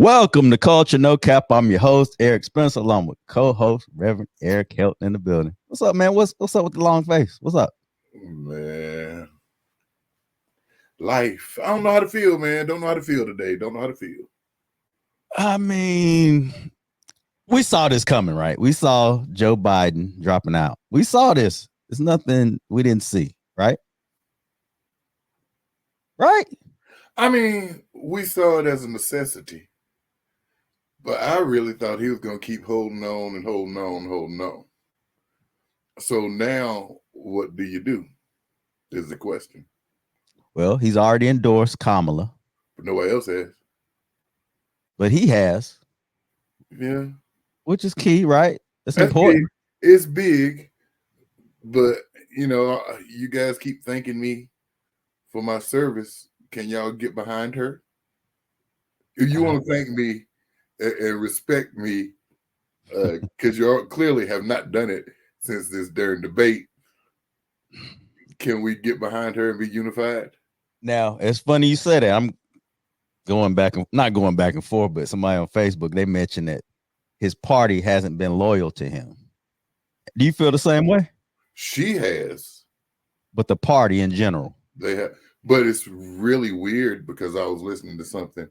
Welcome to Culture No Cap. I'm your host, Eric Spencer, along with co-host Reverend Eric Helton in the building. What's up, man? What's up with the long face? What's up? Man, life. I don't know how to feel, man. Don't know how to feel today. Don't know how to feel. I mean, we saw this coming, right? We saw Joe Biden dropping out. We saw this. It's nothing we didn't see, right? Right? I mean, we saw it as a necessity, but I really thought he was going to keep holding on and holding on, holding on. So now, what do you do? Is the question. Well, he's already endorsed Kamala, But nobody else has. but he has, Yeah, which is key, right? That's that's important. big. It's big, but you guys keep thanking me for my service. Can y'all get behind her? If you want to thank me and respect me, because you all clearly have not done it since this during debate, can we get behind her and be unified? Now, it's funny you said that. I'm not going back and forth, but somebody on Facebook, they mentioned that his party hasn't been loyal to him. Do you feel the same way? She has. But the party in general. They have. But it's really weird because I was listening to something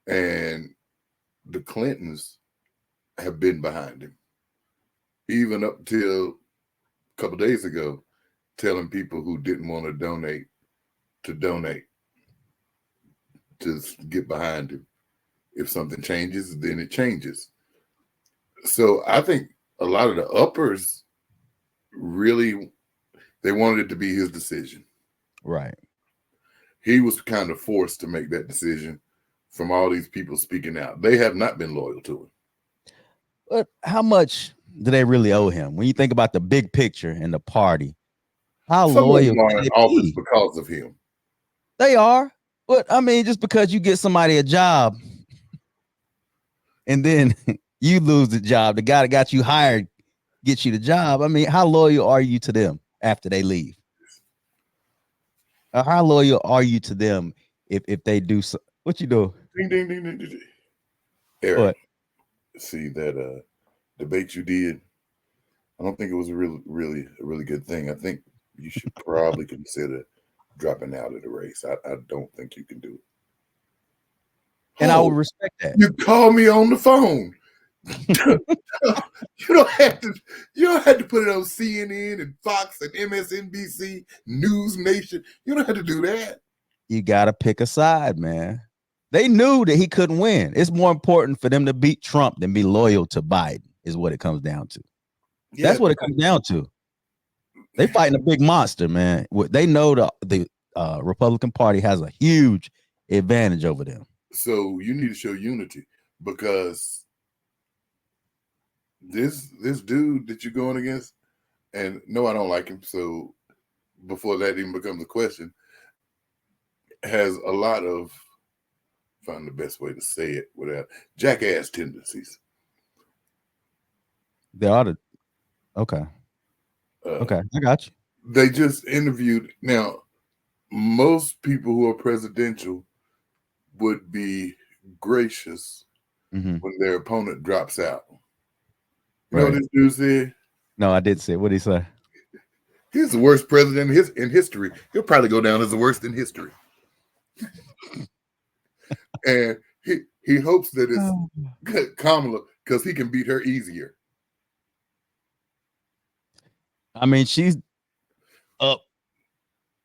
and the Clintons have been behind him. Even up till a couple days ago, telling people who didn't want to donate to get behind him. If something changes, then it changes. So I think a lot of the uppers really, they wanted it to be his decision. Right. He was kind of forced to make that decision from all these people speaking out. They have not been loyal to him. But how much do they really owe him? When you think about the big picture and the party, how Some loyal of them are can in they office be? because of him. They are. But I mean, just because you get somebody a job and then you lose the job, the guy that got you hired gets you the job. I mean, how loyal are you to them after they leave? How loyal are you to them if they do so? What you do? Ding, ding, ding, ding, ding. Eric, What? see that debate you did? I don't think it was a really good thing. I think you should probably consider dropping out of the race. I don't think you can do it. And I would respect that. You call me on the phone. You don't have to put it on CNN and Fox and MSNBC, News Nation. You don't have to do that. You gotta pick a side, man. They knew that he couldn't win. It's more important for them to beat Trump than be loyal to Biden, is what it comes down to. Yeah, that's what it comes down to. They fighting a big monster, man. They know the Republican Party has a huge advantage over them. So you need to show unity because this dude that you're going against, and no, I don't like him. So before that even becomes a question, has a lot of, find the best way to say it without jackass tendencies. They ought to. Okay. Okay, I got you. They just interviewed. Now, most people who are presidential would be gracious when their opponent drops out. You know what this dude said? No, I did say. What did he say? He's the worst president in history. He'll probably go down as the worst in history. And he hopes that it's Kamala because he can beat her easier. I mean, she's up.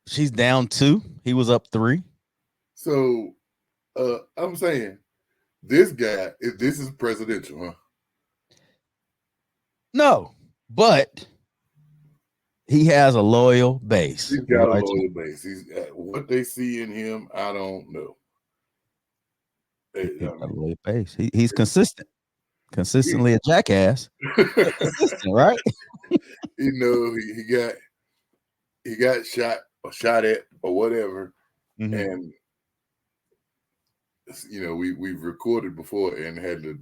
She's down 2. He was up 3. So I'm saying this guy, this is presidential, huh? No, but he has a loyal base. He's got a loyal base. He's what they see in him, I don't know. He's got a loyal base. He's consistent. Consistently a jackass. Consistent, right? You know, he got shot at or whatever. And you know, we've recorded before and had to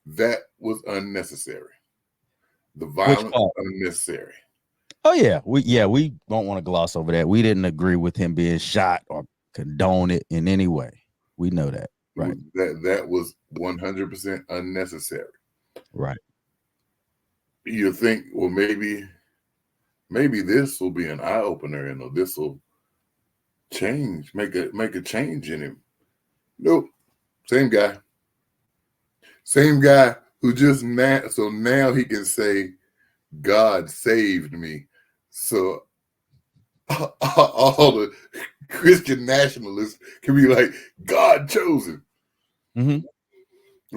that was unnecessary. The violence was unnecessary. Oh yeah, we don't want to gloss over that. We didn't agree with him being shot or condone it in any way. We know that. Right. That was 100% unnecessary. Right. You think, well, maybe this will be an eye opener, and this will change, make a change in him. Nope, same guy who just now he can say, God saved me. So all the Christian nationalists can be like, God chose him. Mm-hmm.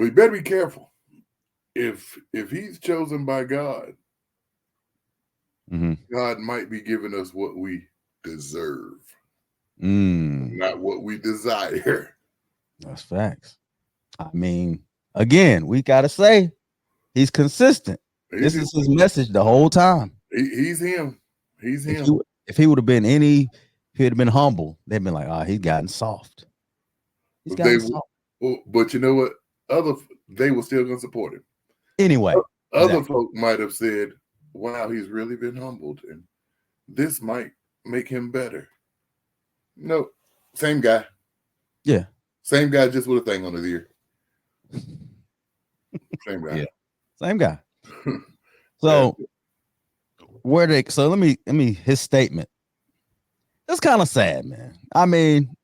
We better be careful. If he's chosen by God, Mm-hmm. God might be giving us what we deserve, Mm. not what we desire. That's facts. I mean, again, we gotta say he's consistent. This is his message the whole time. He's him. He's him. If he would have been if he had been humble, they'd been like, he's gotten soft. He's gotten soft. But you know what? They were still gonna support him. Anyway. Other folk might have said, wow, he's really been humbled, and this might make him better. No, same guy. Yeah. Same guy, just with a thing on his ear. Same guy. Yeah. Same guy. So let me his statement. It's kind of sad, man. I mean,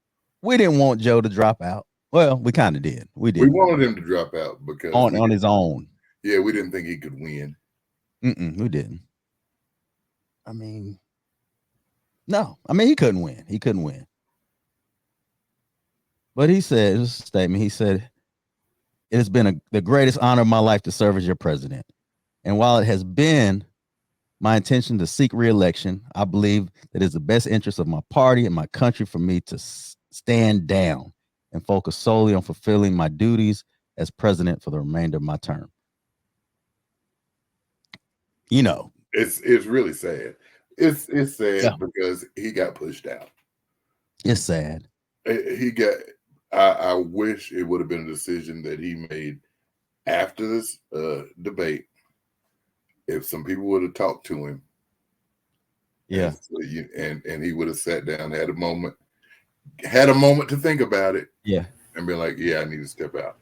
we didn't want Joe to drop out. Well, we kind of did. We did. We wanted him to drop out because on his own. Yeah, we didn't think he could win. We didn't. I mean, no. I mean, he couldn't win. He couldn't win. But he said, it was a statement. He said, it has been the greatest honor of my life to serve as your president. And while it has been my intention to seek re-election, I believe that it's the best interest of my party and my country for me to stand down and focus solely on fulfilling my duties as president for the remainder of my term. You know, it's really sad. It's sad because he got pushed out. It's sad. I wish it would have been a decision that he made after this debate. If some people would have talked to him, and he would have sat down, had a moment to think about it, and be like, I need to step out.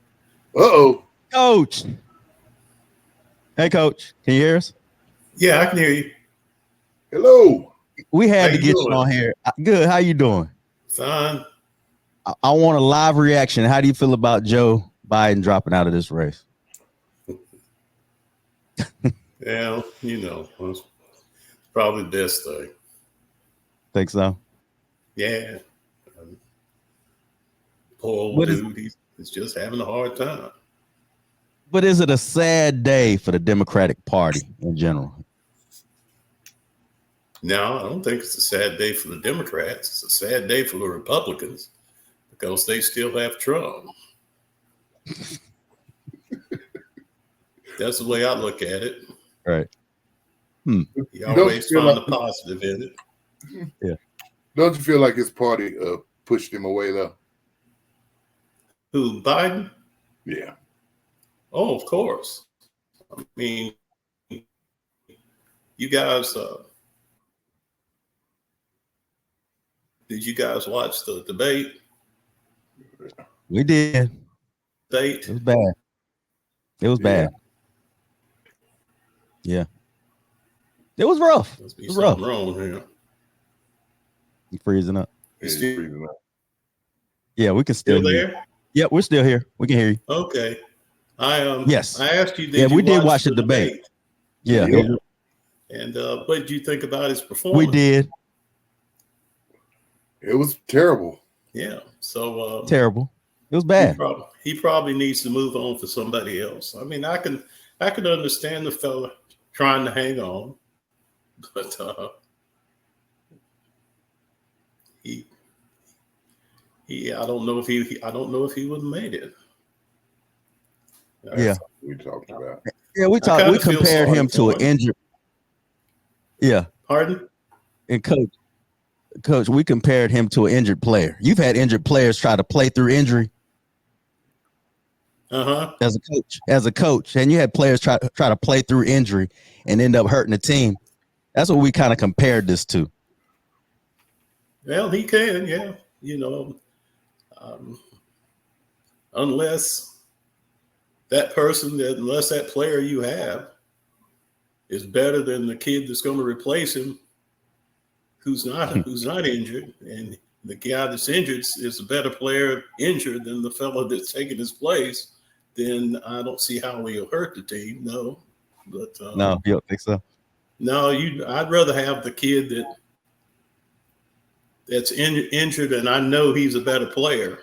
Coach. Hey, Coach, can you hear us? Yeah, I can hear you. Hello. We had to get you on here. Good. How you doing? Fine. I want a live reaction. How do you feel about Joe Biden dropping out of this race? Well, it's probably the best thing. Think so? Yeah. Poor old dude, he's just having a hard time. But is it a sad day for the Democratic Party in general? No, I don't think it's a sad day for the Democrats. It's a sad day for the Republicans because they still have Trump. That's the way I look at it. Right. You always find the positive in it. Yeah. Don't you feel like his party pushed him away, though? Who, Biden? Yeah. Oh, of course. I mean, you guys, did you guys watch the debate? We did. It was bad. It was bad. Yeah. It was rough. Must be it was something rough. wrong here. You freezing up? He's freezing up. Yeah, we can still there. Hear. Yeah, we're still here. We can hear you. Okay. Yes. I asked you. We did watch the debate. Yeah. And what did you think about his performance? We did. It was terrible. Yeah. So terrible. It was bad. He probably needs to move on for somebody else. I mean, I can understand the fella trying to hang on, but I don't know if he would have made it. We talked about. Yeah, we compared him to an injured. Yeah. Pardon? And coach, we compared him to an injured player. You've had injured players try to play through injury. As a coach, and you had players try to play through injury and end up hurting the team. That's what we kind of compared this to. Well, he can, yeah. unless that player you have is better than the kid that's going to replace him, who's not injured, and the guy that's injured is a better player injured than the fellow that's taking his place, then I don't see how he'll hurt the team. No, but no, you don't think so? No, I'd rather have the kid that's injured, and I know he's a better player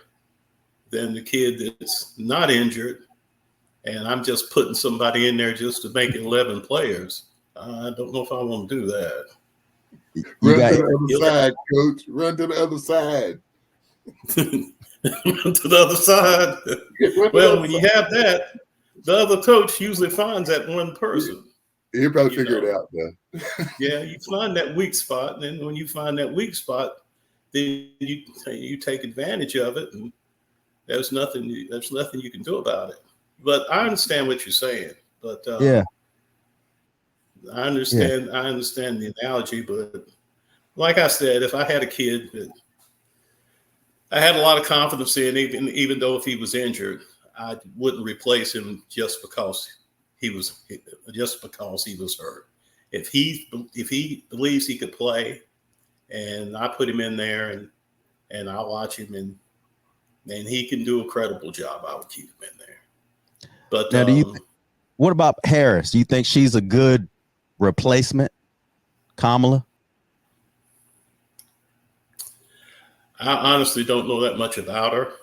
than the kid that's not injured, and I'm just putting somebody in there just to make it 11 players. I don't know if I want to do that. Run to the other side, Coach. Run to the other side. Run to the other side. Well, when you have that, the other coach usually finds that one person. He'll probably figure it out, though. Yeah, you find that weak spot, and then when you find that weak spot, then you take advantage of it, and there's nothing you can do about it. But I understand what you're saying. But yeah, I understand the analogy. But like I said, if I had a kid that I had a lot of confidence in, even though if he was injured, I wouldn't replace him just because he was hurt. If he believes he could play, and I put him in there, and I watch him, and he can do a credible job, I would keep him in there. But now, what about Harris? Do you think she's a good replacement, Kamala? I honestly don't know that much about her.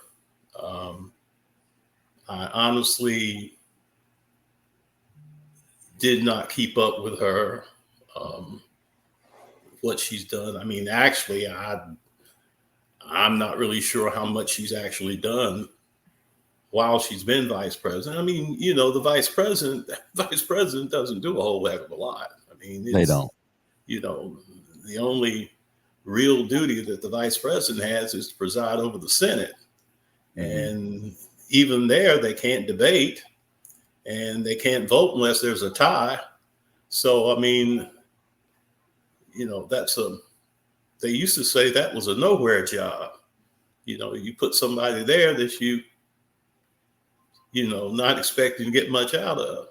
I honestly did not keep up with her, what she's done. I mean, actually, I'm not really sure how much she's actually done while she's been vice president. I mean, the vice president doesn't do a whole heck of a lot. I mean, they don't. The only real duty that the vice president has is to preside over the Senate. And even there, they can't debate and they can't vote unless there's a tie. So, I mean, they used to say that was a nowhere job. You put somebody there that not expecting to get much out of.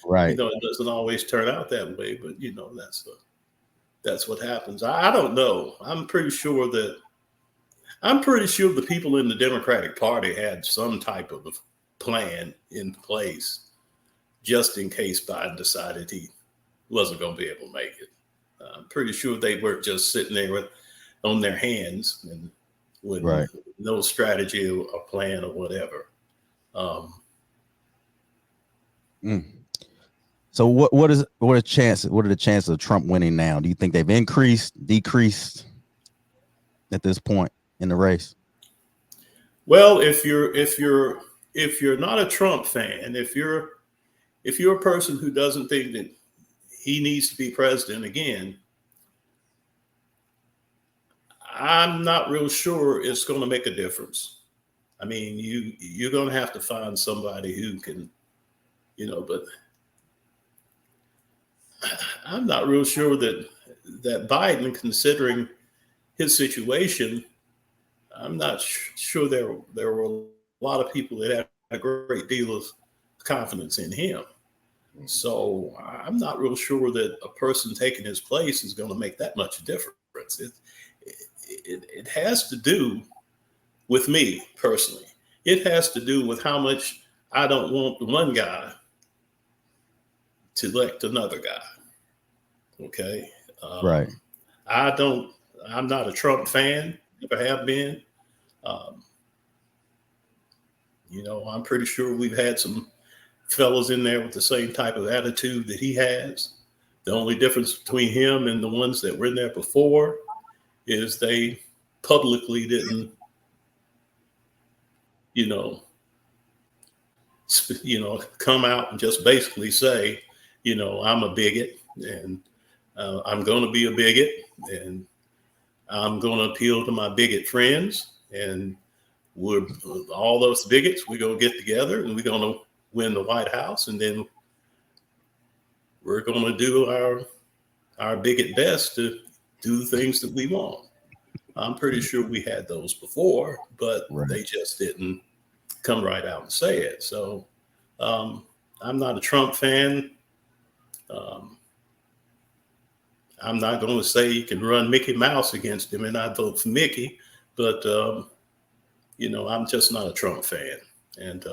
Right. It doesn't always turn out that way, but that's what happens. I don't know. I'm pretty sure the people in the Democratic Party had some type of plan in place just in case Biden decided he wasn't going to be able to make it. I'm pretty sure they weren't just sitting there on their hands and with no strategy or plan or whatever. So what are the chances of Trump winning now? Do you think they've increased, decreased at this point in the race? Well, if you're not a Trump fan, if you're a person who doesn't think that he needs to be president again, I'm not real sure it's going to make a difference. I mean, you're going to have to find somebody who can, but I'm not real sure that Biden, considering his situation, I'm not sure there were a lot of people that had a great deal of confidence in him. So I'm not real sure that a person taking his place is going to make that much difference. It has to do with me personally. It has to do with how much I don't want the one guy to elect another guy. Okay. Right. I'm not a Trump fan, never have been. I'm pretty sure we've had some fellows in there with the same type of attitude that he has. The only difference between him and the ones that were in there before is they publicly didn't, come out and just basically say, I'm a bigot and I'm going to be a bigot and I'm going to appeal to my bigot friends, and we're all those bigots. We're going to get together and we're going to win the White House, and then we're going to do our bigot best to do the things that we want. I'm pretty sure we had those before, but they just didn't come right out and say it. So I'm not a Trump fan. I'm not going to say you can run Mickey Mouse against him and I vote for Mickey, but I'm just not a Trump fan, and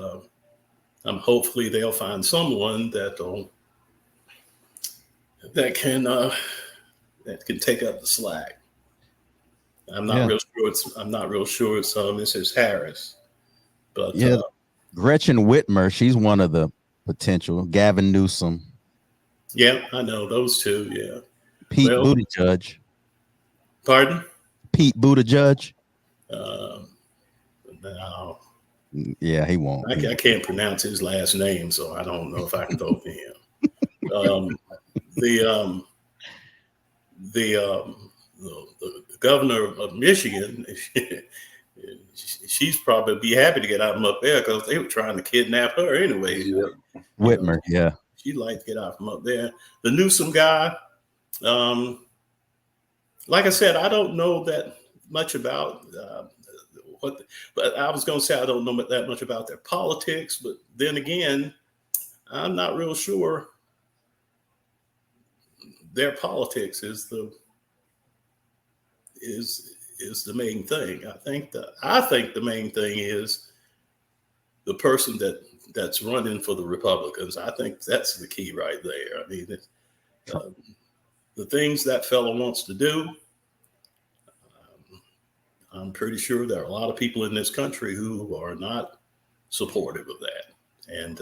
hopefully they'll find someone that can take up the slack. I'm not real sure it's Mrs. Harris, but Gretchen Whitmer, she's one of the potential. Gavin Newsom. Yeah, I know those two. Yeah. Pete Buttigieg. Pardon? Pete Buttigieg. No. Yeah, he won't. I can't pronounce his last name, so I don't know if I can vote for him. The governor of Michigan, she's probably be happy to get out from up there because they were trying to kidnap her anyway. Yep. Whitmer, yeah. She'd like to get out from up there. The Newsom guy, like I said, I don't know that much about but I was going to say I don't know that much about their politics. But then again, I'm not real sure their politics is the main thing. I think the main thing is the person that's running for the Republicans. I think that's the key right there. I mean, the things that fellow wants to do, I'm pretty sure there are a lot of people in this country who are not supportive of that, and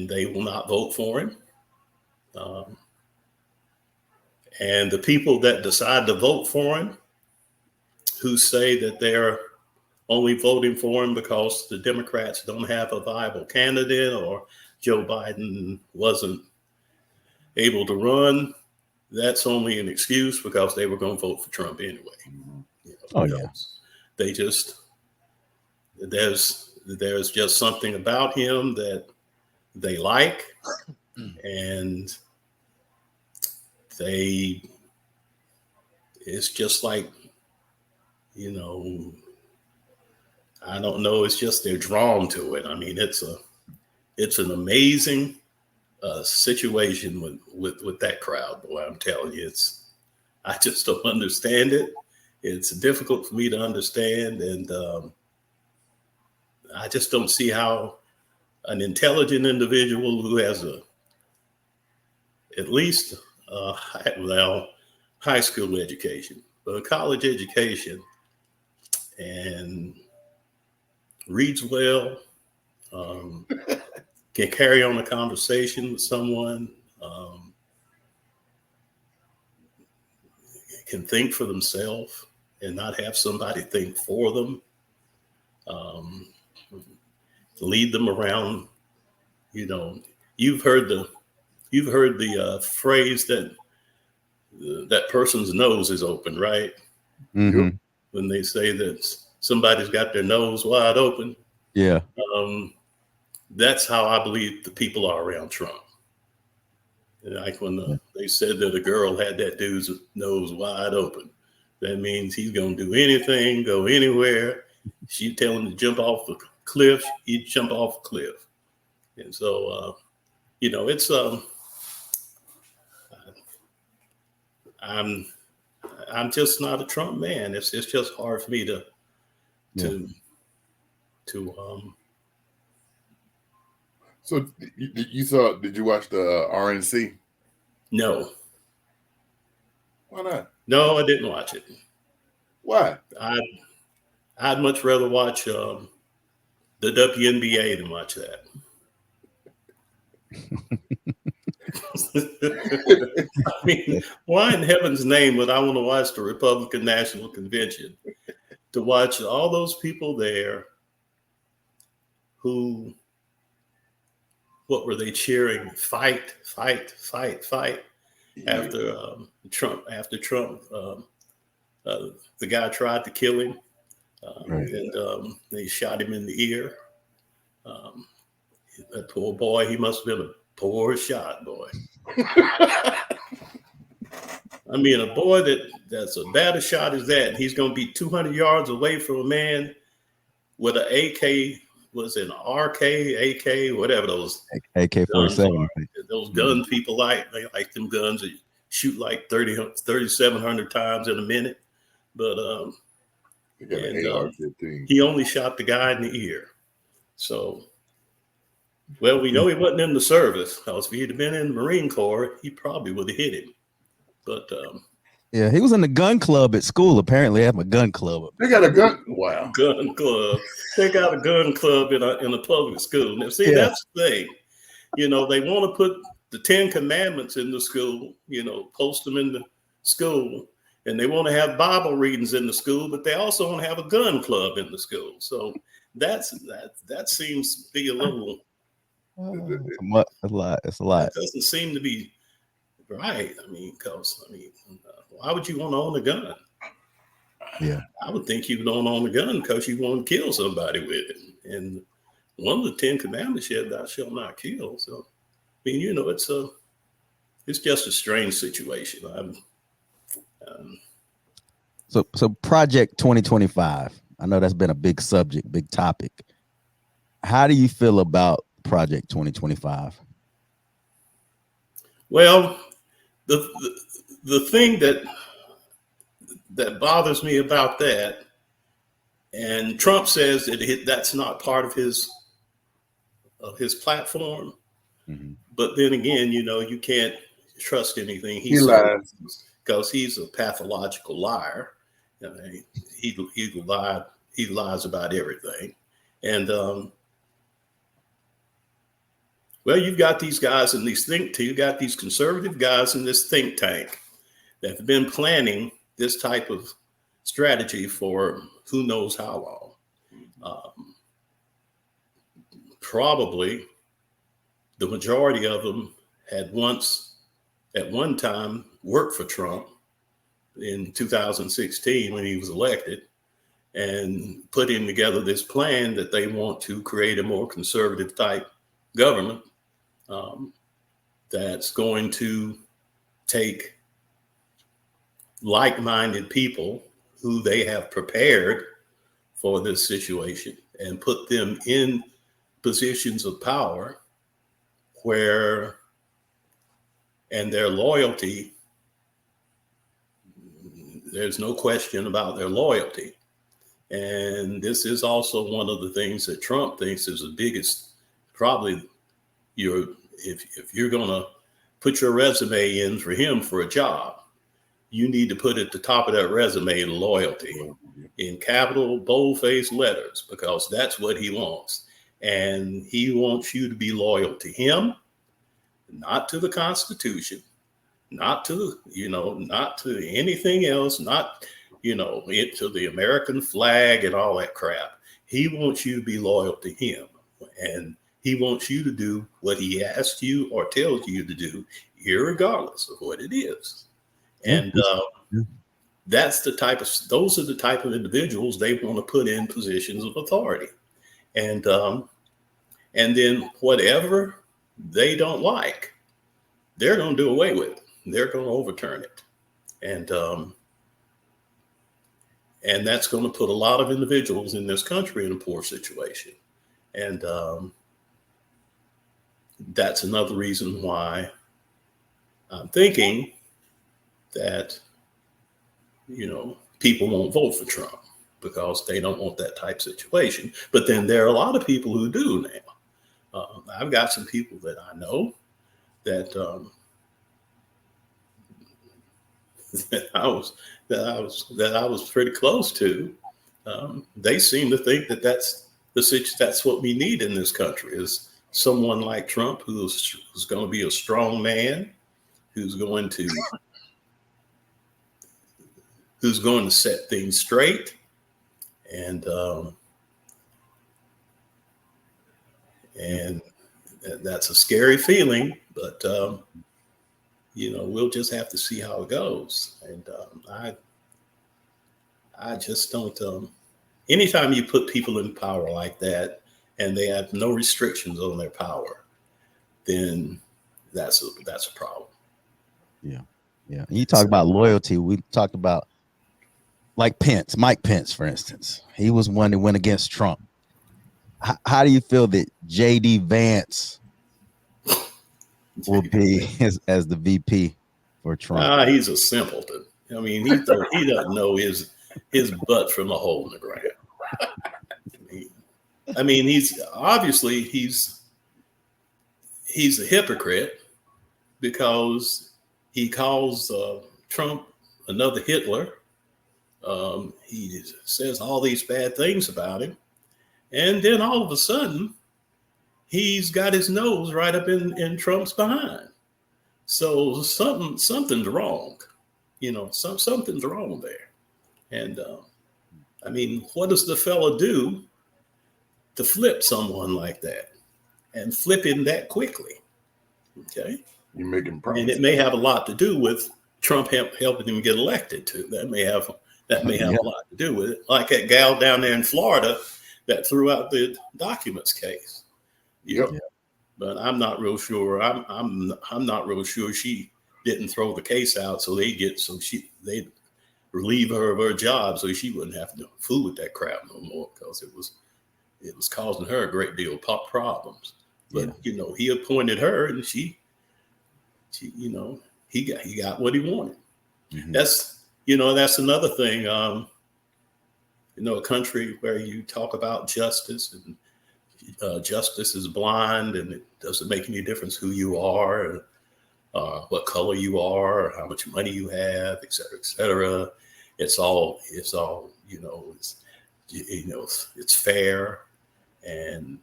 they will not vote for him. And the people that decide to vote for him, who say that they're only voting for him because the Democrats don't have a viable candidate or Joe Biden wasn't able to run, that's only an excuse because they were going to vote for Trump anyway. They just, there's just something about him that they like, and it's just like, I don't know. It's just they're drawn to it. I mean, it's an amazing situation with that crowd. Boy, I'm telling you, I just don't understand it. It's difficult for me to understand, and I just don't see how an intelligent individual who has at least high school education, but a college education, and reads well, can carry on a conversation with someone, can think for themselves and not have somebody think for them, lead them around. You've heard the phrase that that person's nose is open, right? Mm-hmm. When they say that somebody's got their nose wide open. Yeah. That's how I believe the people are around Trump. Like when they said that a girl had that dude's nose wide open, that means he's going to do anything, go anywhere. She tell him to jump off a cliff, he'd jump off a cliff. And so, it's I'm just not a Trump man. It's just hard for me to So did you watch the RNC? No. Why not? No, I didn't watch it. Why? I'd much rather watch the WNBA than watch that. I mean, why in heaven's name would I want to watch the Republican National Convention? To watch all those people there who, what were they cheering? Fight, fight, fight, fight. After Trump, the guy tried to kill him, and they shot him in the ear. That poor boy, he must have been a poor shot, boy. I mean, a boy that's a bad a shot as that, he's going to be 200 yards away from a man with an AK, was it an RK, AK, whatever those AK-47. Those guns people they like them guns that shoot like 3,700 times in a minute. But he only shot the guy in the ear. So, well, we know he wasn't in the service, because if he'd have been in the Marine Corps, he probably would have hit him. But yeah, he was in the gun club at school. Apparently, they have a gun club. They got a gun. Wow, gun club. They got a gun club in a public school. Now, see, that's the thing. You know, they want to put the 10 Commandments in the school. You know, post them in the school, and they want to have Bible readings in the school, but they also want to have a gun club in the school. So that seems to be a little. It's a lot. It doesn't seem to be right. I mean, why would you want to own a gun? Yeah, I would think you would own a gun because you want to kill somebody with it. And one of the 10 Commandments said, "Thou shalt not kill." So, I mean, you know, it's just a strange situation. So Project 2025. I know that's been a big subject, big topic. How do you feel about Project 2025? Well, the thing that bothers me about that, and Trump says that that's not part of his platform. Mm-hmm. But then again, you know, you can't trust anything he lies because he's a pathological liar. I mean, he lies about everything. And well, you've got these guys in these you got these conservative guys in this think tank that have been planning this type of strategy for who knows how long. Probably the majority of them had at one time worked for Trump in 2016 when he was elected, and putting together this plan that they want to create a more conservative type government that's going to take like-minded people who they have prepared for this situation and put them in positions of power and their loyalty, there's no question about their loyalty. And this is also one of the things that Trump thinks is the biggest, probably if you're going to put your resume in for him for a job, you need to put at the top of that resume loyalty in capital bold-faced letters, because that's what he wants. And he wants you to be loyal to him, not to the Constitution, not to anything else, not, to the American flag and all that crap. He wants you to be loyal to him, and he wants you to do what he asks you or tells you to do, irregardless of what it is. And those are the type of individuals they want to put in positions of authority. And then whatever they don't like, they're going to do away with it. They're going to overturn it. And that's going to put a lot of individuals in this country in a poor situation. And that's another reason why I'm thinking that, people won't vote for Trump, because they don't want that type situation. But then there are a lot of people who do now. I've got some people that I know that I was pretty close to. They seem to think that that's what we need in this country, is someone like Trump who's going to be a strong man, who's going to set things straight. And that's a scary feeling, but we'll just have to see how it goes. And I just don't. Anytime you put people in power like that and they have no restrictions on their power, then that's a problem. Yeah. You talk about loyalty. We talked about like Mike Pence, for instance. He was one that went against Trump how do you feel that J.D. Vance will be as the VP for Trump? He's a simpleton. I mean, he doesn't know his butt from a hole in the ground. I mean, he's a hypocrite because he calls Trump another Hitler. He says all these bad things about him, and then all of a sudden, he's got his nose right up in Trump's behind. So something's wrong. You know, something's wrong there. And I mean, what does the fella do to flip someone like that and flip him that quickly? Okay. You're making promises. And it may have a lot to do with Trump helping him get elected too. That may have a lot to do with it. Like that gal down there in Florida that threw out the documents case. Yep. But I'm not real sure. I'm not real sure she didn't throw the case out so they'd relieve her of her job so she wouldn't have to fool with that crap no more, because it was causing her a great deal of problems. But you know, he appointed her, and she you know, he got what he wanted. Mm-hmm. That's another thing. You know, a country where you talk about justice, and justice is blind, and it doesn't make any difference who you are, or what color you are, or how much money you have, et cetera, et cetera. It's all it's fair and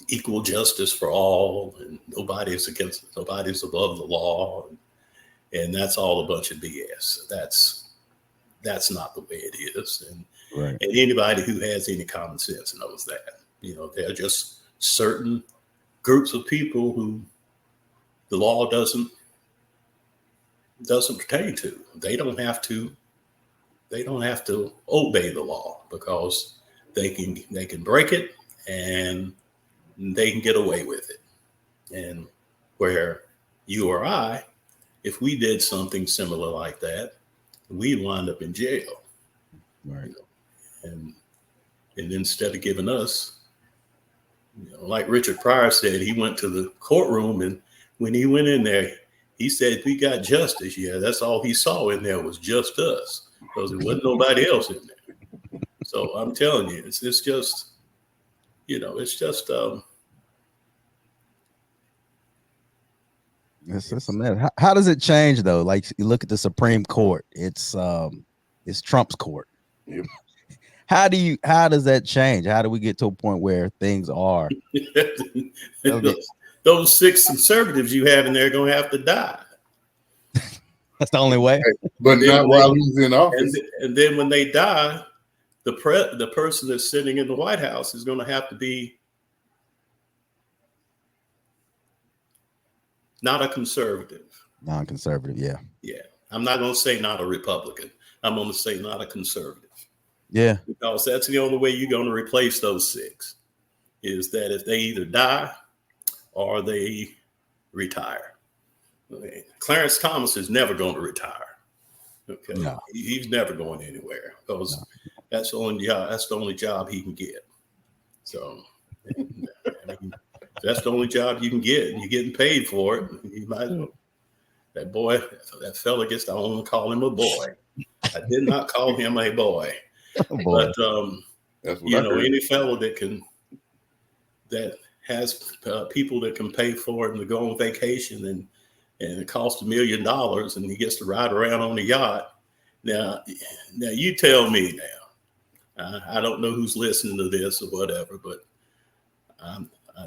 equal justice for all, and nobody's above the law, and that's all a bunch of BS. That's not the way it is, and anybody who has any common sense knows that. You know, there are just certain groups of people who the law doesn't pertain to. They don't have to obey the law because they can break it and they can get away with it. And where you or I, if we did something similar like that, we'd wind up in jail. Right. You know? And instead of giving us, like Richard Pryor said, he went to the courtroom, and when he went in there, he said, "We got justice." Yeah, that's all he saw in there was just us, because there wasn't nobody else in there. So I'm telling you, it's just, it's just. It's a matter. How does it change though? Like, you look at the Supreme Court. It's Trump's court. Yep. How does that change? How do we get to a point where things are? Those 6 conservatives you have in there are going to have to die. That's the only way. But not while he's in office. And then when they die, the person that's sitting in the White House is going to have to be not a conservative. Non-conservative, yeah. Yeah. I'm not going to say not a Republican. I'm going to say not a conservative. Yeah. Because that's the only way you're going to replace those 6, is that if they either die or they retire. Okay. Clarence Thomas is never going to retire. Okay. No. He's never going anywhere, because that's the only job he can get. So that's the only job you can get, and you're getting paid for it. You might as well. That fella gets to only call him a boy. I did not call him a boy. But any fellow that has people that can pay for him to go on vacation, and it costs $1 million, and he gets to ride around on a yacht. Now you tell me now. I don't know who's listening to this or whatever, but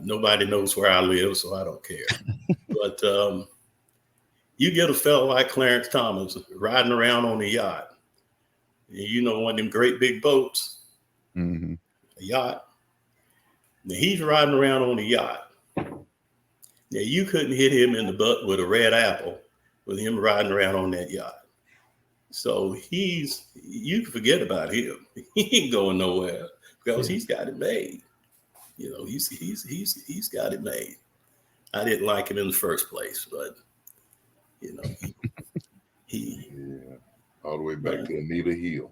nobody knows where I live, so I don't care. But you get a fellow like Clarence Thomas riding around on a yacht. One of them great big boats, a yacht. Now he's riding around on a yacht. Now you couldn't hit him in the butt with a red apple with him riding around on that yacht. So you can forget about him. He ain't going nowhere because he's got it made. He's got it made. I didn't like him in the first place, but he all the way back to Anita Hill.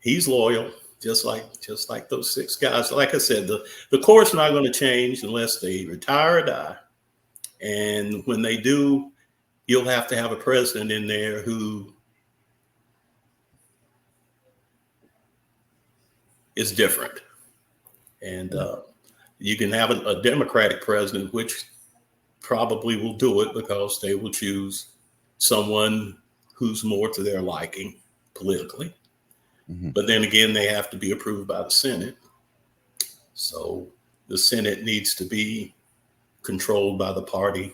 He's loyal. just like those 6 guys. Like I said, the court's not going to change unless they retire or die. And when they do, you'll have to have a president in there who is different. And you can have a Democratic president, which probably will do it because they will choose someone who's more to their liking politically. Mm-hmm. But then again, they have to be approved by the Senate. So the Senate needs to be controlled by the party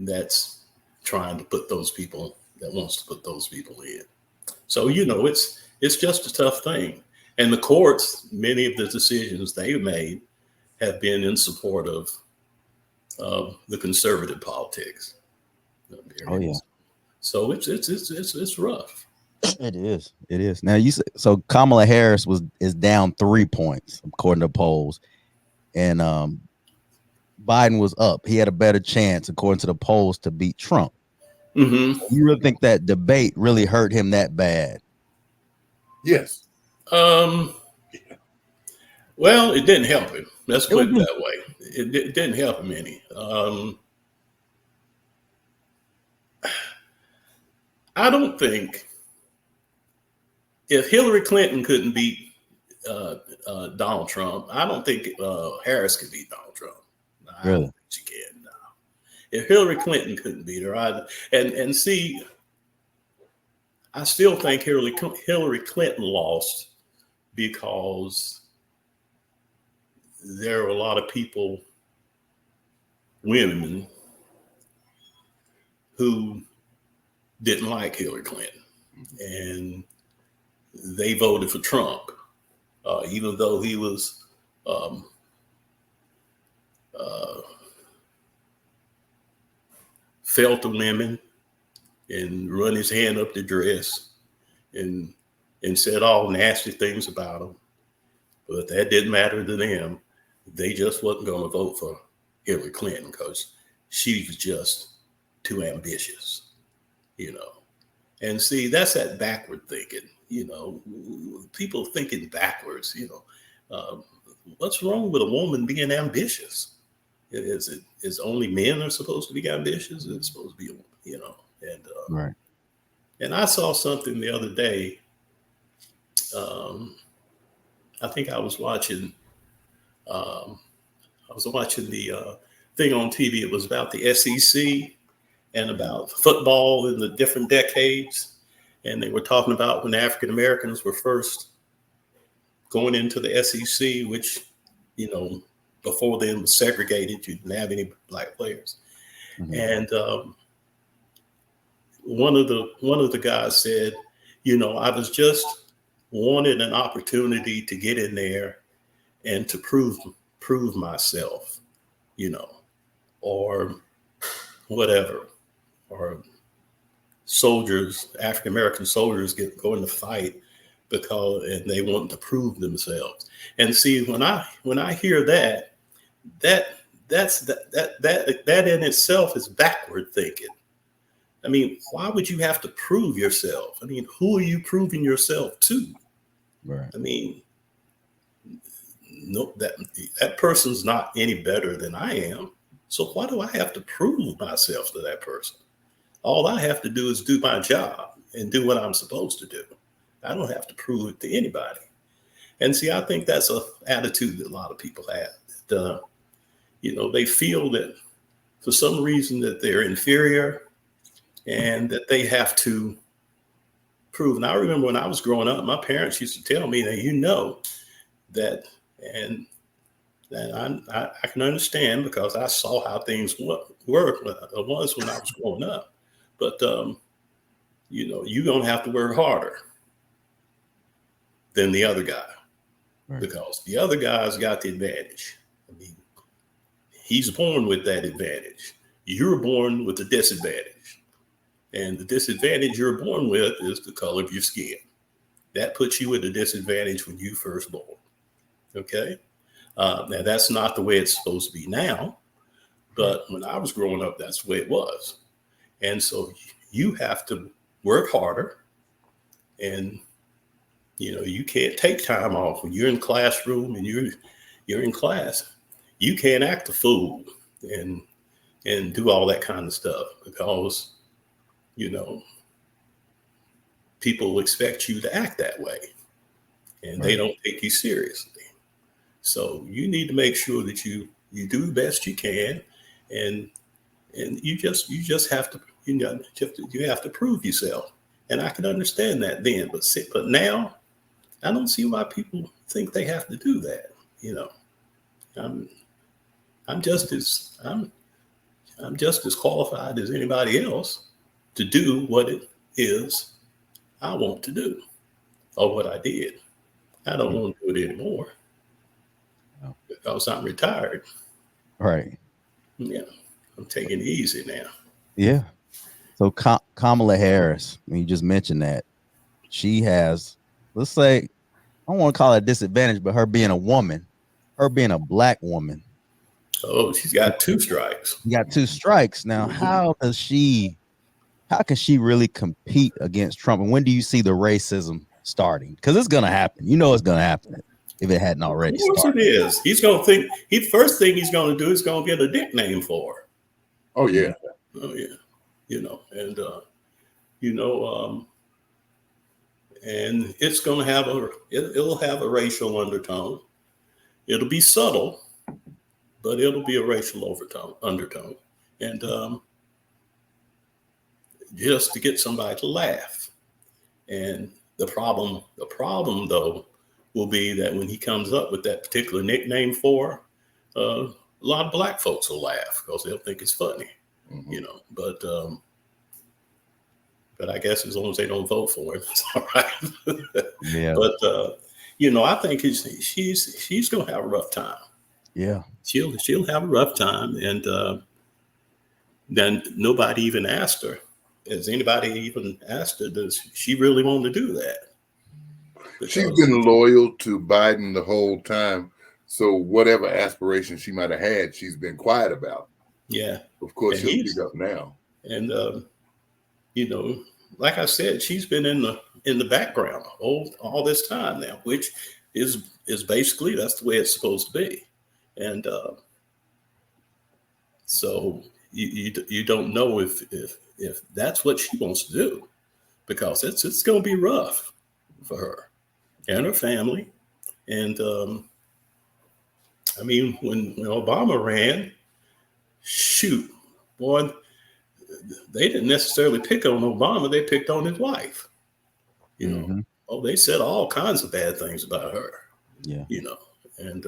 that's trying to put those people, that wants to put those people in. So, it's just a tough thing. And the courts, many of the decisions they've made have been in support of the conservative politics. Oh yeah. So it's rough. It is. Now so Kamala Harris is down 3 points according to polls, and Biden was up. He had a better chance according to the polls to beat Trump. Mm-hmm. You really think that debate really hurt him that bad? Yes. Well, it didn't help him. Let's put it that way. It didn't help him any. I don't think if Hillary Clinton couldn't beat Donald Trump, I don't think Harris could beat Donald Trump. I don't think she can. No. If Hillary Clinton couldn't beat her, and see, I still think Hillary Clinton lost because there are a lot of people, women, who didn't like Hillary Clinton, and they voted for Trump, even though he was felt the women and run his hand up the dress and said all nasty things about them. But that didn't matter to them. They just wasn't going to vote for Hillary Clinton because she was just too ambitious, And see, that's that backward thinking, people thinking backwards, what's wrong with a woman being ambitious? Is only men are supposed to be ambitious? It's supposed to be, and right. And I saw something the other day. I think I was watching the thing on TV. It was about the SEC and about football in the different decades. And they were talking about when African Americans were first going into the SEC, which, before then was segregated. You didn't have any black players. Mm-hmm. And one of the guys said, I was just wanted an opportunity to get in there and to prove myself, or whatever, or soldiers, African American soldiers go in the fight and they want to prove themselves. And see, when I hear that in itself is backward thinking. I mean, why would you have to prove yourself? I mean, who are you proving yourself to? Right. I mean, no, that person's not any better than I am. So why do I have to prove myself to that person? All I have to do is do my job and do what I'm supposed to do. I don't have to prove it to anybody. And see, I think that's an attitude that a lot of people have. They feel that for some reason that they're inferior and that they have to prove. And I remember when I was growing up, my parents used to tell me that, and I can understand because I saw how things were when I was growing up. But, you're going to have to work harder than the other guy, right? Because the other guy's got the advantage. I mean, he's born with that advantage. You're born with the disadvantage. And the disadvantage you're born with is the color of your skin. That puts you at a disadvantage when you first born. Okay? Now, that's not the way it's supposed to be now. But when I was growing up, that's the way it was. And so you have to work harder and You know, you can't take time off when you're in classroom and you're in class. You can't act a fool and do all that kind of stuff because, you know, people expect you to act that way and they don't take you seriously. So you need to make sure that you do the best you can, and you just have to, you have to prove yourself. And I can understand that then, but now I don't see why people think they have to do that. You know, I'm just as qualified as anybody else to do what it is I want to do or what I did. I don't want to do it anymore because I'm retired. Right. Yeah, I'm taking it easy now. Yeah. So Kamala Harris, when you just mentioned that, she has, let's say, I don't want to call it a disadvantage, but her being a woman, her being a black woman. Oh, she's got 2 strikes. You got 2 strikes. Now, how can she really compete against Trump? And when do you see the racism starting? Because it's going to happen. You know, it's going to happen if it hadn't already started. Of course it is. He's going to think, first thing he's going to do is going to get a nickname for her. Oh, yeah. Oh, yeah. You know, and, and it's going to have it'll have a racial undertone. It'll be subtle, but it'll be a racial undertone. And just to get somebody to laugh. And the problem though, will be that when he comes up with that particular nickname for her, a lot of black folks will laugh because they'll think it's funny, you know, but I guess as long as they don't vote for him, it's all right. Yeah. But, you know, I think she's going to have a rough time. Yeah. She'll have a rough time. And then nobody even asked her. Has anybody even asked her, does she really want to do that? Because she's been loyal to Biden the whole time. So whatever aspirations she might have had, she's been quiet about. Yeah. Of course, And she'll speak up now. And, you know, like I said, she's been in the background all this time now, which is basically, that's the way it's supposed to be. And so you don't know if that's what she wants to do, because it's going to be rough for her and her family. And I mean, when Obama ran, shoot, boy, they didn't necessarily pick on Obama. They picked on his wife. You know, oh, they said all kinds of bad things about her. Yeah. You know, and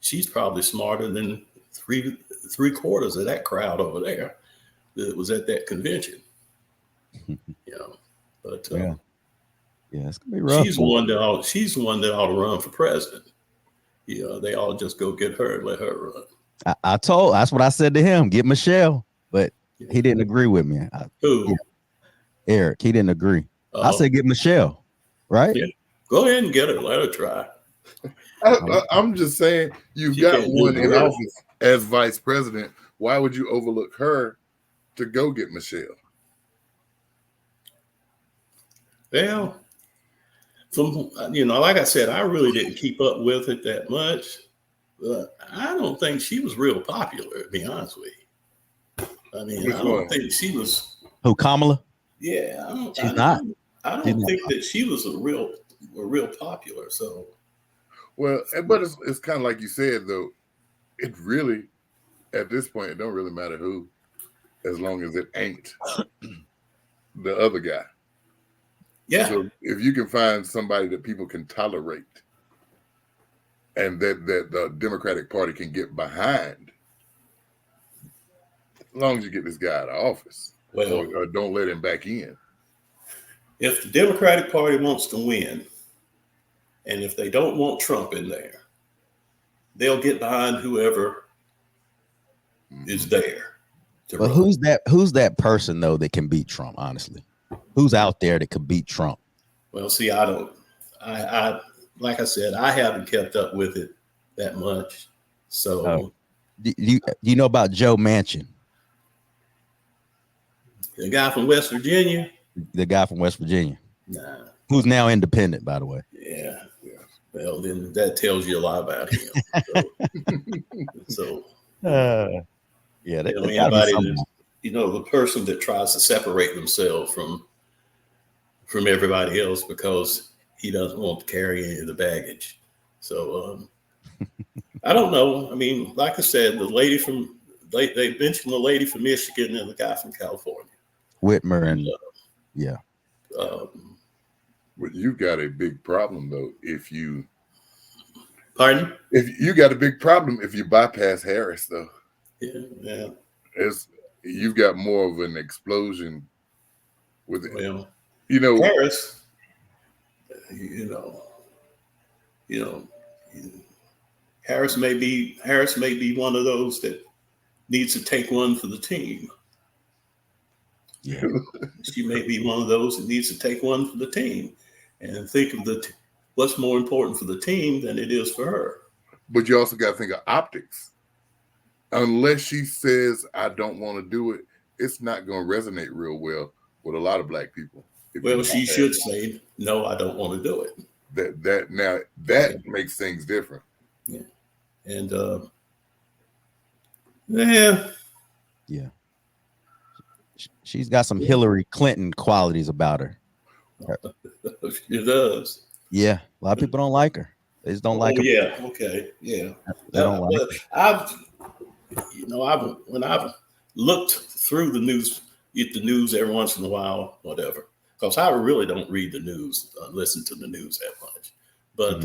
she's probably smarter than three quarters of that crowd over there that was at that convention. You know, but yeah, it's gonna be rough. She's the one that ought to run for president. You know, they all just go get her and let her run. That's what I said to him. Get Michelle, but he didn't agree with me. Who? Yeah. Eric, he didn't agree. I said get Michelle, right? Yeah. Go ahead and get her. Let her try. I'm just saying, you've got one in office as vice president. Why would you overlook her to go get Michelle? Well, like I said, I really didn't keep up with it that much. But I don't think she was real popular, to be honest with you. I mean, I don't think she was. Who, Kamala? Yeah, she's not. I don't think that she was a real popular. So, well, but it's kind of like you said, though. It really, at this point, it don't really matter who, as long as it ain't the other guy. Yeah. So if you can find somebody that people can tolerate, and that the Democratic Party can get behind, as long as you get this guy out of office, or don't let him back in. If the Democratic Party wants to win, and if they don't want Trump in there, they'll get behind whoever is there. But who's that person though that can beat Trump? Honestly, who's out there that could beat Trump? Well, see, I like I said, I haven't kept up with it that much. So, you know about Joe Manchin, the guy from West Virginia? The guy from West Virginia. Nah. Who's now independent, by the way. Yeah. Well, then that tells you a lot about him. So yeah, they gotta be anybody somebody. that, the person that tries to separate themselves from everybody else because he doesn't want to carry any of the baggage. So I don't know. I mean, like I said, the lady from they mentioned the lady from Michigan and the guy from California, Whitmer, and yeah. But you've got a big problem though. Pardon? If you got a big problem if you bypass Harris though. Yeah. You've got more of an explosion with it. Well, Harris, Harris may be one of those that needs to take one for the team. Yeah. She may be one of those that needs to take one for the team and think of what's more important for the team than it is for her. But you also got to think of optics. Unless she says, I don't want to do it, it's not going to resonate real well with a lot of black people. Well, she should say, no, I don't want to do it. That makes things different. Yeah. And yeah. She's got some Hillary Clinton qualities about her. She does. Yeah. A lot of people don't like her. They just don't like her. Yeah. Okay. Yeah. They don't like her. When I've looked through the news every once in a while, whatever, because I really don't read the news, listen to the news that much. But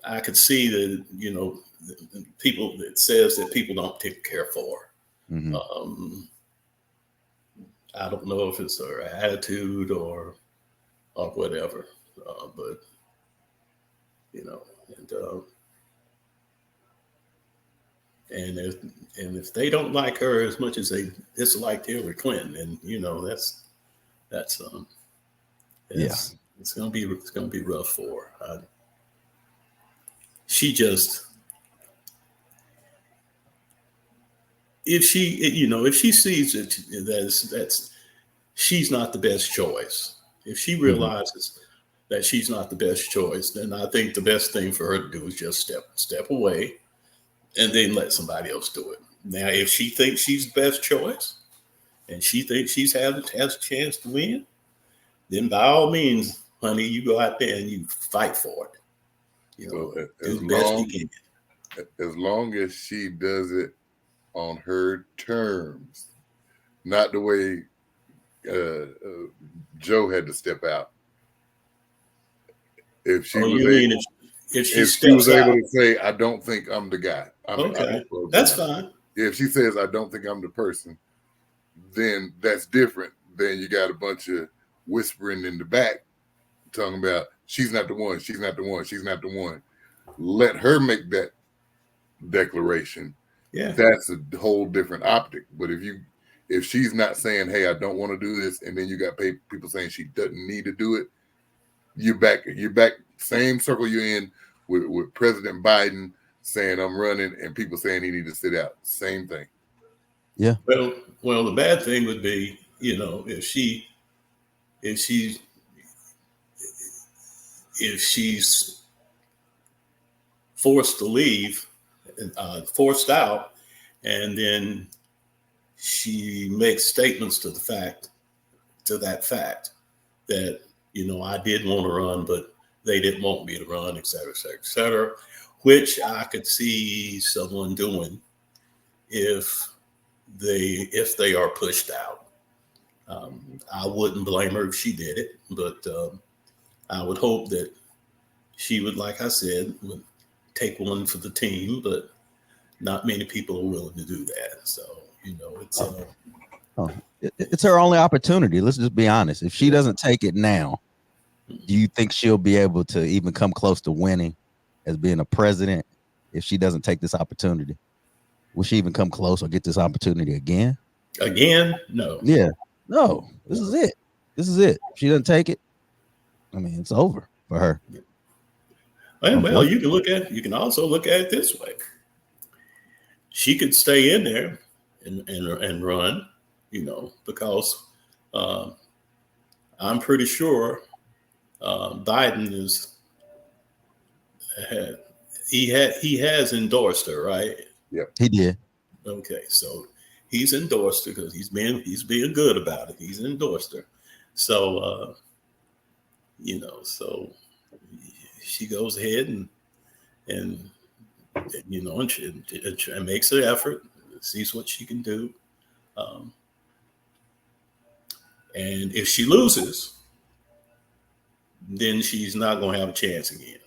I could see that, people that says that people don't take care for. Mm-hmm. I don't know if it's her attitude or whatever, but and if they don't like her as much as they disliked Hillary Clinton, then that's it's gonna be rough for her. She just, if she sees it that's she's not the best choice, if she realizes that she's not the best choice, then I think the best thing for her to do is just step away and then let somebody else do it. Now, if she thinks she's the best choice and she thinks she has a chance to win, then by all means, honey, you go out there and you fight for it. Do the best you can. As long as she does it on her terms, not the way Joe had to step out. If she was able to say, I don't think I'm the guy. That's fine. If she says, I don't think I'm the person, then that's different. Then you got a bunch of whispering in the back talking about she's not the one, she's not the one, she's not the one. Let her make that declaration. Yeah. That's a whole different optic. But if she's not saying, hey, I don't want to do this, and then you got people saying she doesn't need to do it, you're back same circle you're in with President Biden saying I'm running and people saying he needs to sit out. Same thing. Yeah. Well, the bad thing would be, if she's forced to leave, forced out, and then she makes statements to that fact that, I did want to run, but they didn't want me to run, et cetera, et cetera, et cetera, which I could see someone doing if they are pushed out. I wouldn't blame her if she did it, but I would hope that she would, like I said, would take one for the team, but not many people are willing to do that. So, it's her only opportunity. Let's just be honest. If she doesn't take it now, do you think she'll be able to even come close to winning as being a president if she doesn't take this opportunity? Will she even come close or get this opportunity again? Again? No. Yeah. No. This is it. If she doesn't take it, I mean, it's over for her. Well, you can also look at it this way. She could stay in there and run, because I'm pretty sure Biden he has endorsed her, right? Yep. He did. Okay, so he's endorsed her because he's being good about it. He's endorsed her. So so she goes ahead and makes an effort, sees what she can do. And if she loses, then she's not going to have a chance again.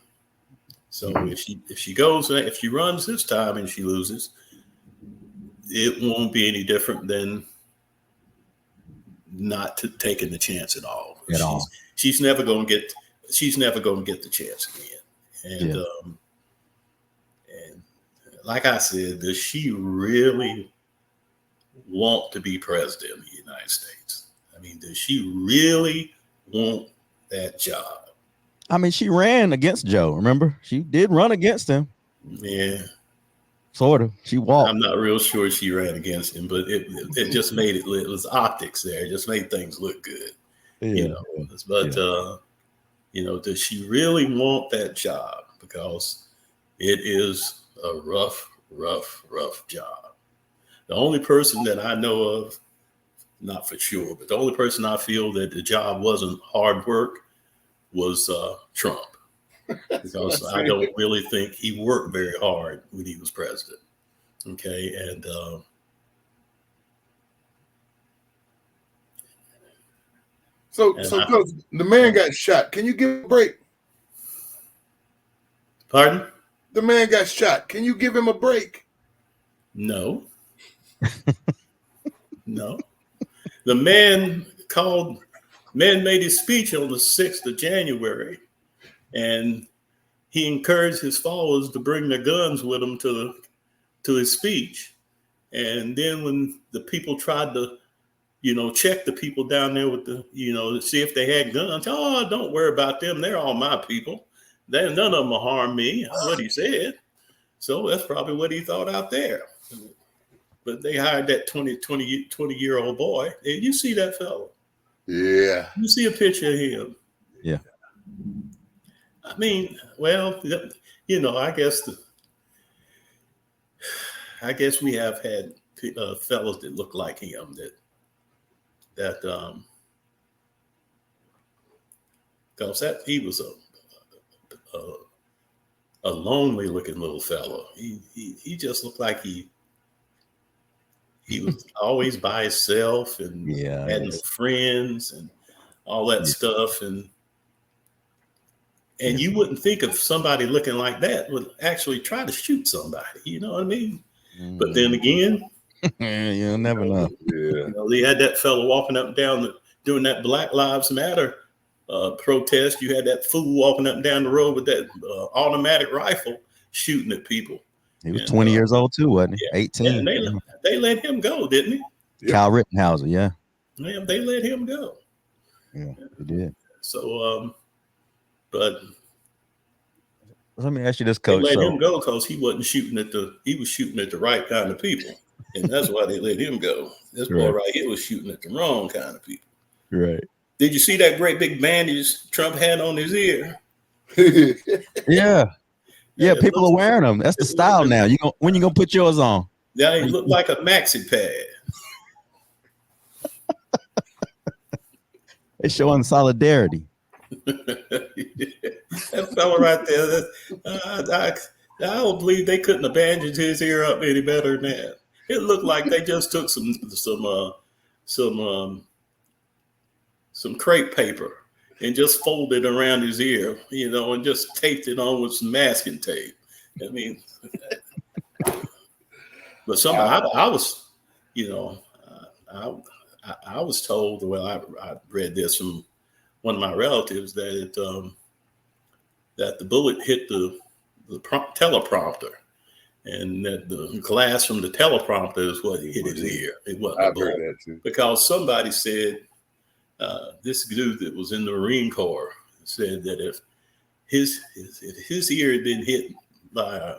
So if she runs this time and she loses, it won't be any different than not taking the chance at all. She's never going to get the chance again. And and like I said, does she really want to be president of the United States? I mean, does she really want that job? I mean, she ran against Joe. Remember, she did run against him. Yeah, sort of. She walked. I'm not real sure she ran against him, but it just made it was optics there. It just made things look good. Yeah. But does she really want that job? Because it is a rough job. The only person that I know of, not for sure, but the only person I feel that the job wasn't hard work was Trump. Because I don't really think he worked very hard when he was president. Okay. And so the man got shot. Can you give him a break? Pardon? The man got shot. Can you give him a break? No. No. The man made his speech on the 6th of January, and he encouraged his followers to bring their guns with them to his speech. And then when the people tried to, check the people down there with to see if they had guns, oh, don't worry about them. They're all my people. None of them will harm me. That's what he said. So that's probably what he thought out there. But they hired that 20-year-old boy. Did you see that fellow? Yeah. You see a picture of him? Yeah. I mean, well, I guess we have had fellows that look like him because he was a lonely looking little fellow. He just looked like he was always by himself and had no friends and all that stuff. And you wouldn't think of somebody looking like that would actually try to shoot somebody. You know what I mean? Mm-hmm. But then again, you'll never know. Yeah. They had that fellow walking up and down doing that Black Lives Matter protest. You had that fool walking up and down the road with that automatic rifle shooting at people. He was 20 years old too, wasn't he? 18. Yeah, they let him go, didn't he? Kyle Rittenhauser, yeah. Yeah, they let him go. Yeah, they did. So, but let me ask you this, Coach. They let him go because he was shooting at the right kind of people, and that's why they let him go. This boy right here was shooting at the wrong kind of people. Right. Did you see that great big bandage Trump had on his ear? Yeah. Yeah, people are wearing them. That's the style now. When you gonna put yours on? Yeah, it looked like a maxi pad. They're showing solidarity. That fella right there. I don't believe they couldn't have bandaged his ear up any better than that. It looked like they just took some crepe paper and just folded around his ear, and just taped it on with some masking tape. I mean, but I was, I was told. Well, I read this from one of my relatives that that the bullet hit the teleprompter, and that the glass from the teleprompter is what hit his ear. It wasn't I've heard that too. Because somebody said. This dude that was in the Marine Corps said that if his ear had been hit by a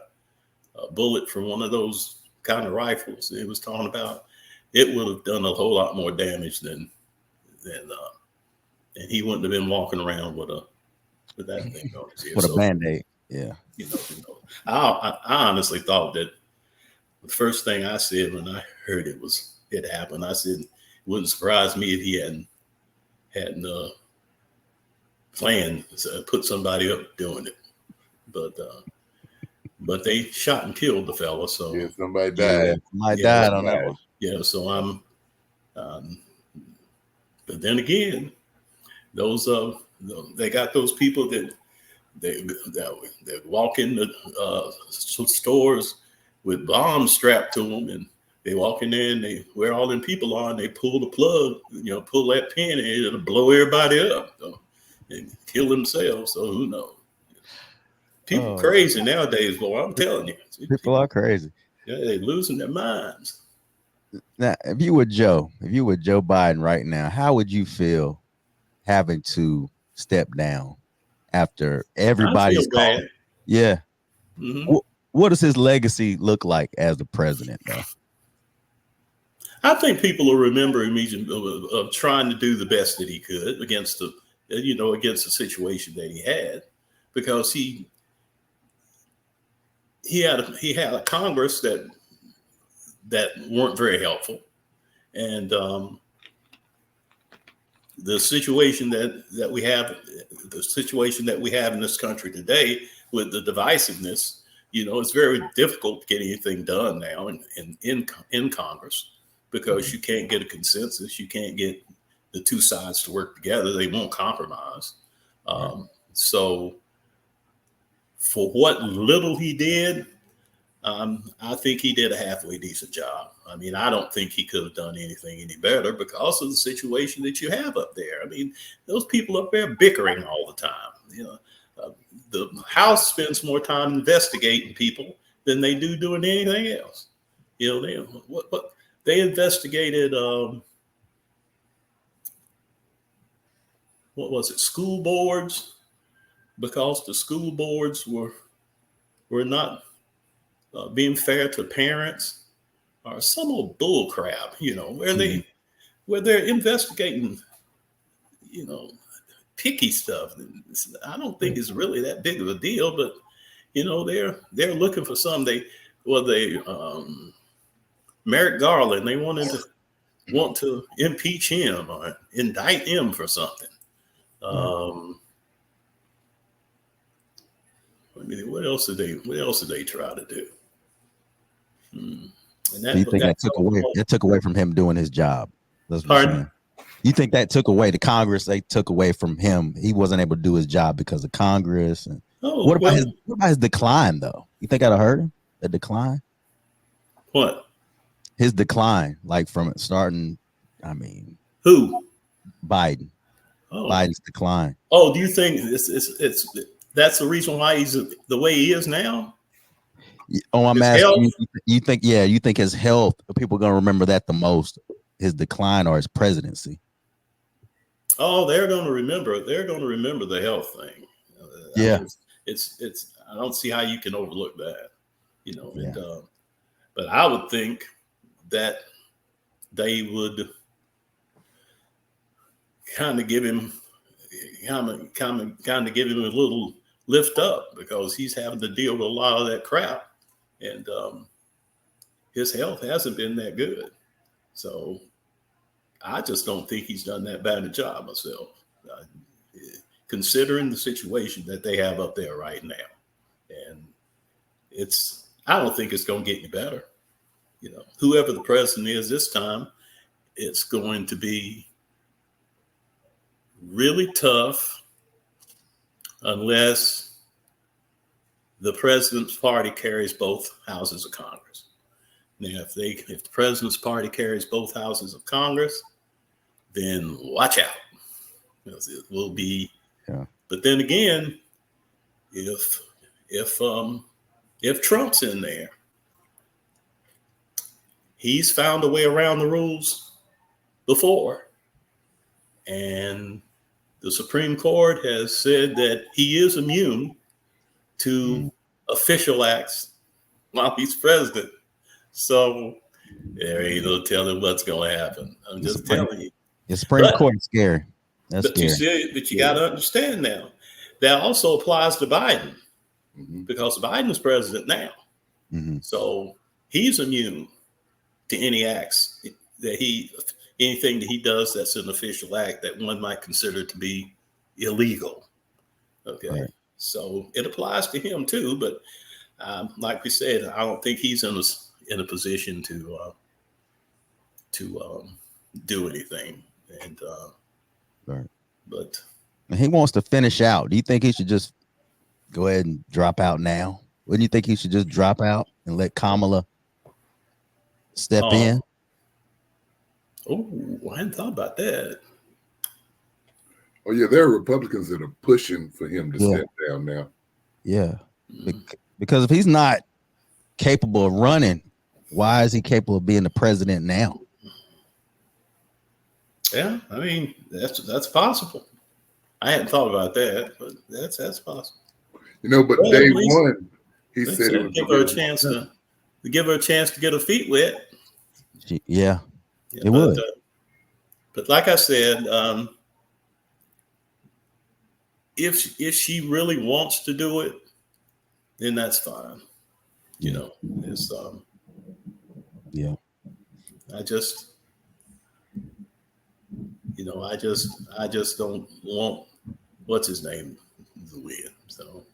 bullet from one of those kind of rifles it was talking about, it would have done a whole lot more damage than and he wouldn't have been walking around with that thing on his ear. With a Band-Aid. Yeah. I honestly thought that the first thing I said when I heard it happened, I said it wouldn't surprise me if he hadn't planned to put somebody up doing it. But they shot and killed the fella. So yeah, somebody died. Somebody died on that one. Yeah, so I'm. But then again, those they got those people that walk in the stores with bombs strapped to them, and they walk in there and they where all them people are, and they pull the plug, pull that pin, and it'll blow everybody up and kill themselves. So who knows? People crazy nowadays, boy. I'm telling you, people are crazy. Yeah, they're losing their minds. Now, if you were Joe Biden right now, how would you feel having to step down after everybody's bad? Yeah. Mm-hmm. What does his legacy look like as the president, though? I think people will remember him of trying to do the best that he could against the situation that he had, because he had a Congress that weren't very helpful, and the situation that we have in this country today with the divisiveness, it's very difficult to get anything done now in Congress, because you can't get a consensus. You can't get the two sides to work together. They won't compromise. So for what little he did, I think he did a halfway decent job. I mean, I don't think he could have done anything any better because of the situation that you have up there. I mean, those people up there bickering all the time. The House spends more time investigating people than they do doing anything else. They investigated. What was it? School boards, because the school boards were not being fair to parents, or some old bull crap, where they're investigating, picky stuff. I don't think it's really that big of a deal, but they're looking for some. Merrick Garland, they want to impeach him or indict him for something. What else did they try to do? And you think that took away from him doing his job? Pardon? You think that took away the Congress? They took away from him. He wasn't able to do his job because of Congress. And what about his decline, though? You think that'll hurt him? The decline? What? His decline, like from it starting. I mean, who? Biden. Oh. Biden's decline. Oh, do you think that's the reason why he's the way he is now? Oh, I'm asking you think his health, people are going to remember that the most, his decline or his presidency? Oh, they're going to remember the health thing. Yeah. It's I don't see how you can overlook that, but I would think that they would kind of give him a little lift up, because he's having to deal with a lot of that crap, and his health hasn't been that good. So I just don't think he's done that bad a job myself, considering the situation that they have up there right now. And I don't think it's going to get any better. Whoever the president is this time, it's going to be really tough unless the president's party carries both houses of Congress. Now, if the president's party carries both houses of Congress, then watch out. It will be. Yeah. But then again, if Trump's in there, he's found a way around the rules before, and the Supreme Court has said that he is immune to official acts while he's president. So there ain't no telling what's going to happen. I'm just telling you. The Supreme Court is scary. That's but you scary. see, but you got to understand now that also applies to Biden because Biden's president now. So he's immune to any acts anything that he does that's an official act that one might consider to be illegal. Okay. Right. So it applies to him too, but like we said, I don't think he's in a position to do anything. And right. But he wants to finish out. Do you think he should just go ahead and drop out now? Wouldn't you think he should just drop out and let Kamala step in? Oh, I hadn't thought about that. Oh yeah, there are Republicans that are pushing for him to step down now. Yeah, because if he's not capable of running, why is he capable of being the president now? Yeah, I mean that's possible. I hadn't thought about that, but that's possible. You know, but day one, he said it would give her a chance to get her feet wet. Yeah, it would. But like I said, if she really wants to do it, then that's fine. You know, it's I just don't want what's his name to win. So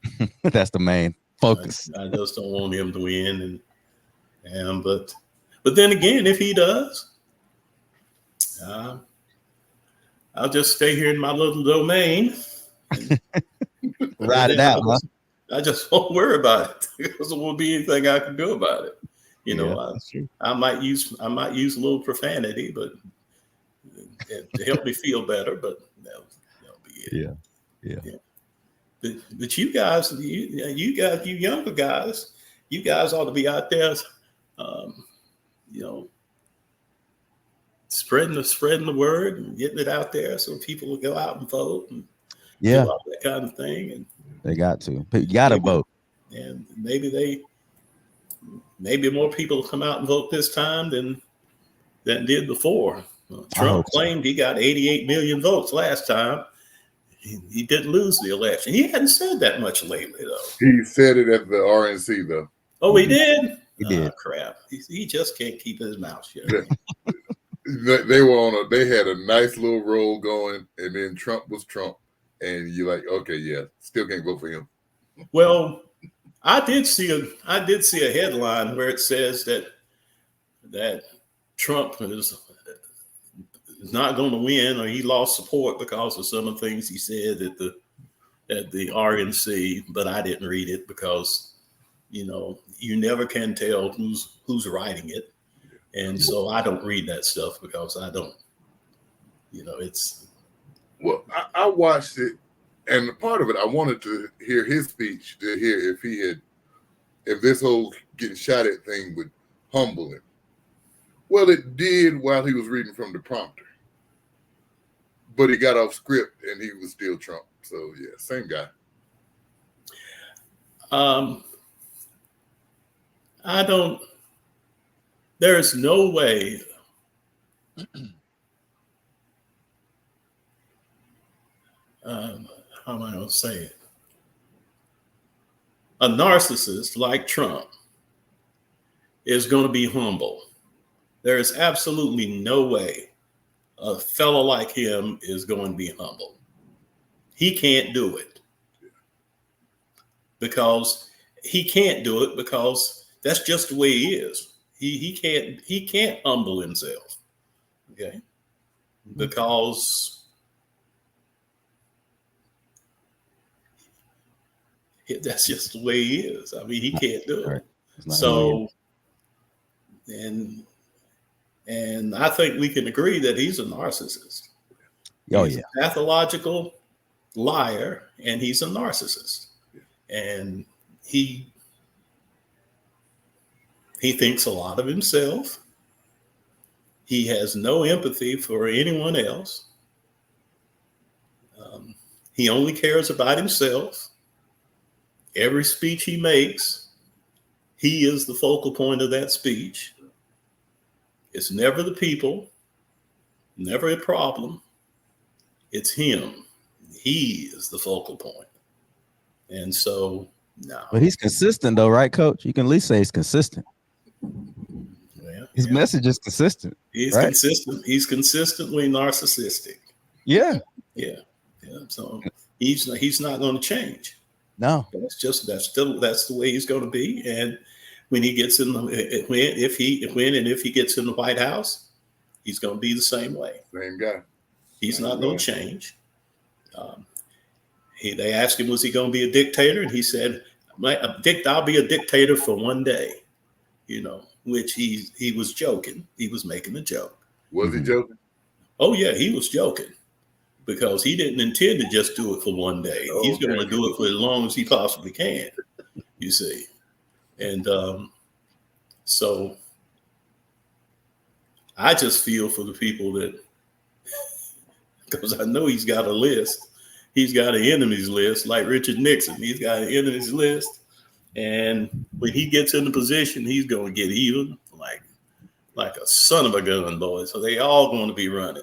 that's the main focus. I just don't want him to win, and but then again, if he does, I'll just stay here in my little domain. Ride it out, huh? I just won't worry about it because there won't be anything I can do about it. You know, I might use a little profanity, but to help me feel better. But that'll be it. Yeah. But you guys, you younger guys, you guys ought to be out there, you know, spreading the word and getting it out there so people will go out and vote and do all that kind of thing. And they got to. You got to vote. And maybe more people will come out and vote this time than did before. Trump claimed he got 88 million votes last time. He didn't lose the election. He hadn't said that much lately, though. He said it at the RNC, though. Oh, he did? He did. Crap. He just can't keep his mouth shut. They were they had a nice little roll going, and then Trump was Trump. And you're like, okay, yeah, still can't vote for him. Well, I did see a headline where it says that Trump is not going to win, or he lost support because of some of the things he said at the RNC. But I didn't read it because, you know, you never can tell who's writing it, and so I don't read that stuff because I don't. You know, it's. Well, I watched it, and part of it, I wanted to hear his speech to hear if this whole getting shot at thing would humble him. Well, it did while he was reading from the prompter, but he got off script and he was still Trump. So yeah, same guy. There is no way. How am I going to say it? A narcissist like Trump is going to be humble. There is absolutely no way a fellow like him is going to be humble. He can't do it because that's just the way he is. He can't humble himself. Okay. Because that's just the way he is. I mean, he can't do it. So, and I think we can agree that he's a narcissist. Oh, he's a pathological liar, and he's a narcissist. And he thinks a lot of himself. He has no empathy for anyone else. He only cares about himself. Every speech he makes, he is the focal point of that speech. It's never the people, never a problem. It's him. He is the focal point. And so, no. But he's consistent though, right, Coach? You can at least say he's consistent. Well, His message is consistent. He's right? consistent. He's consistently narcissistic. Yeah. Yeah. So he's not going to change. No. That's the way he's going to be. And when he gets in if he gets in the White House, he's going to be the same way. Same guy. He's not going to change. They asked him, was he going to be a dictator? And he said, I'll be a dictator for one day, which he was joking. He was making a joke. Was he joking? Oh, yeah, he was joking because he didn't intend to just do it for one day. Oh, He's going to do it for as long as he possibly can, you see. And so I just feel for the people that, because I know he's got a list. He's got an enemies list, like Richard Nixon. He's got an enemies list. And when he gets in the position, he's going to get even like a son of a gun, boy. So they all going to be running.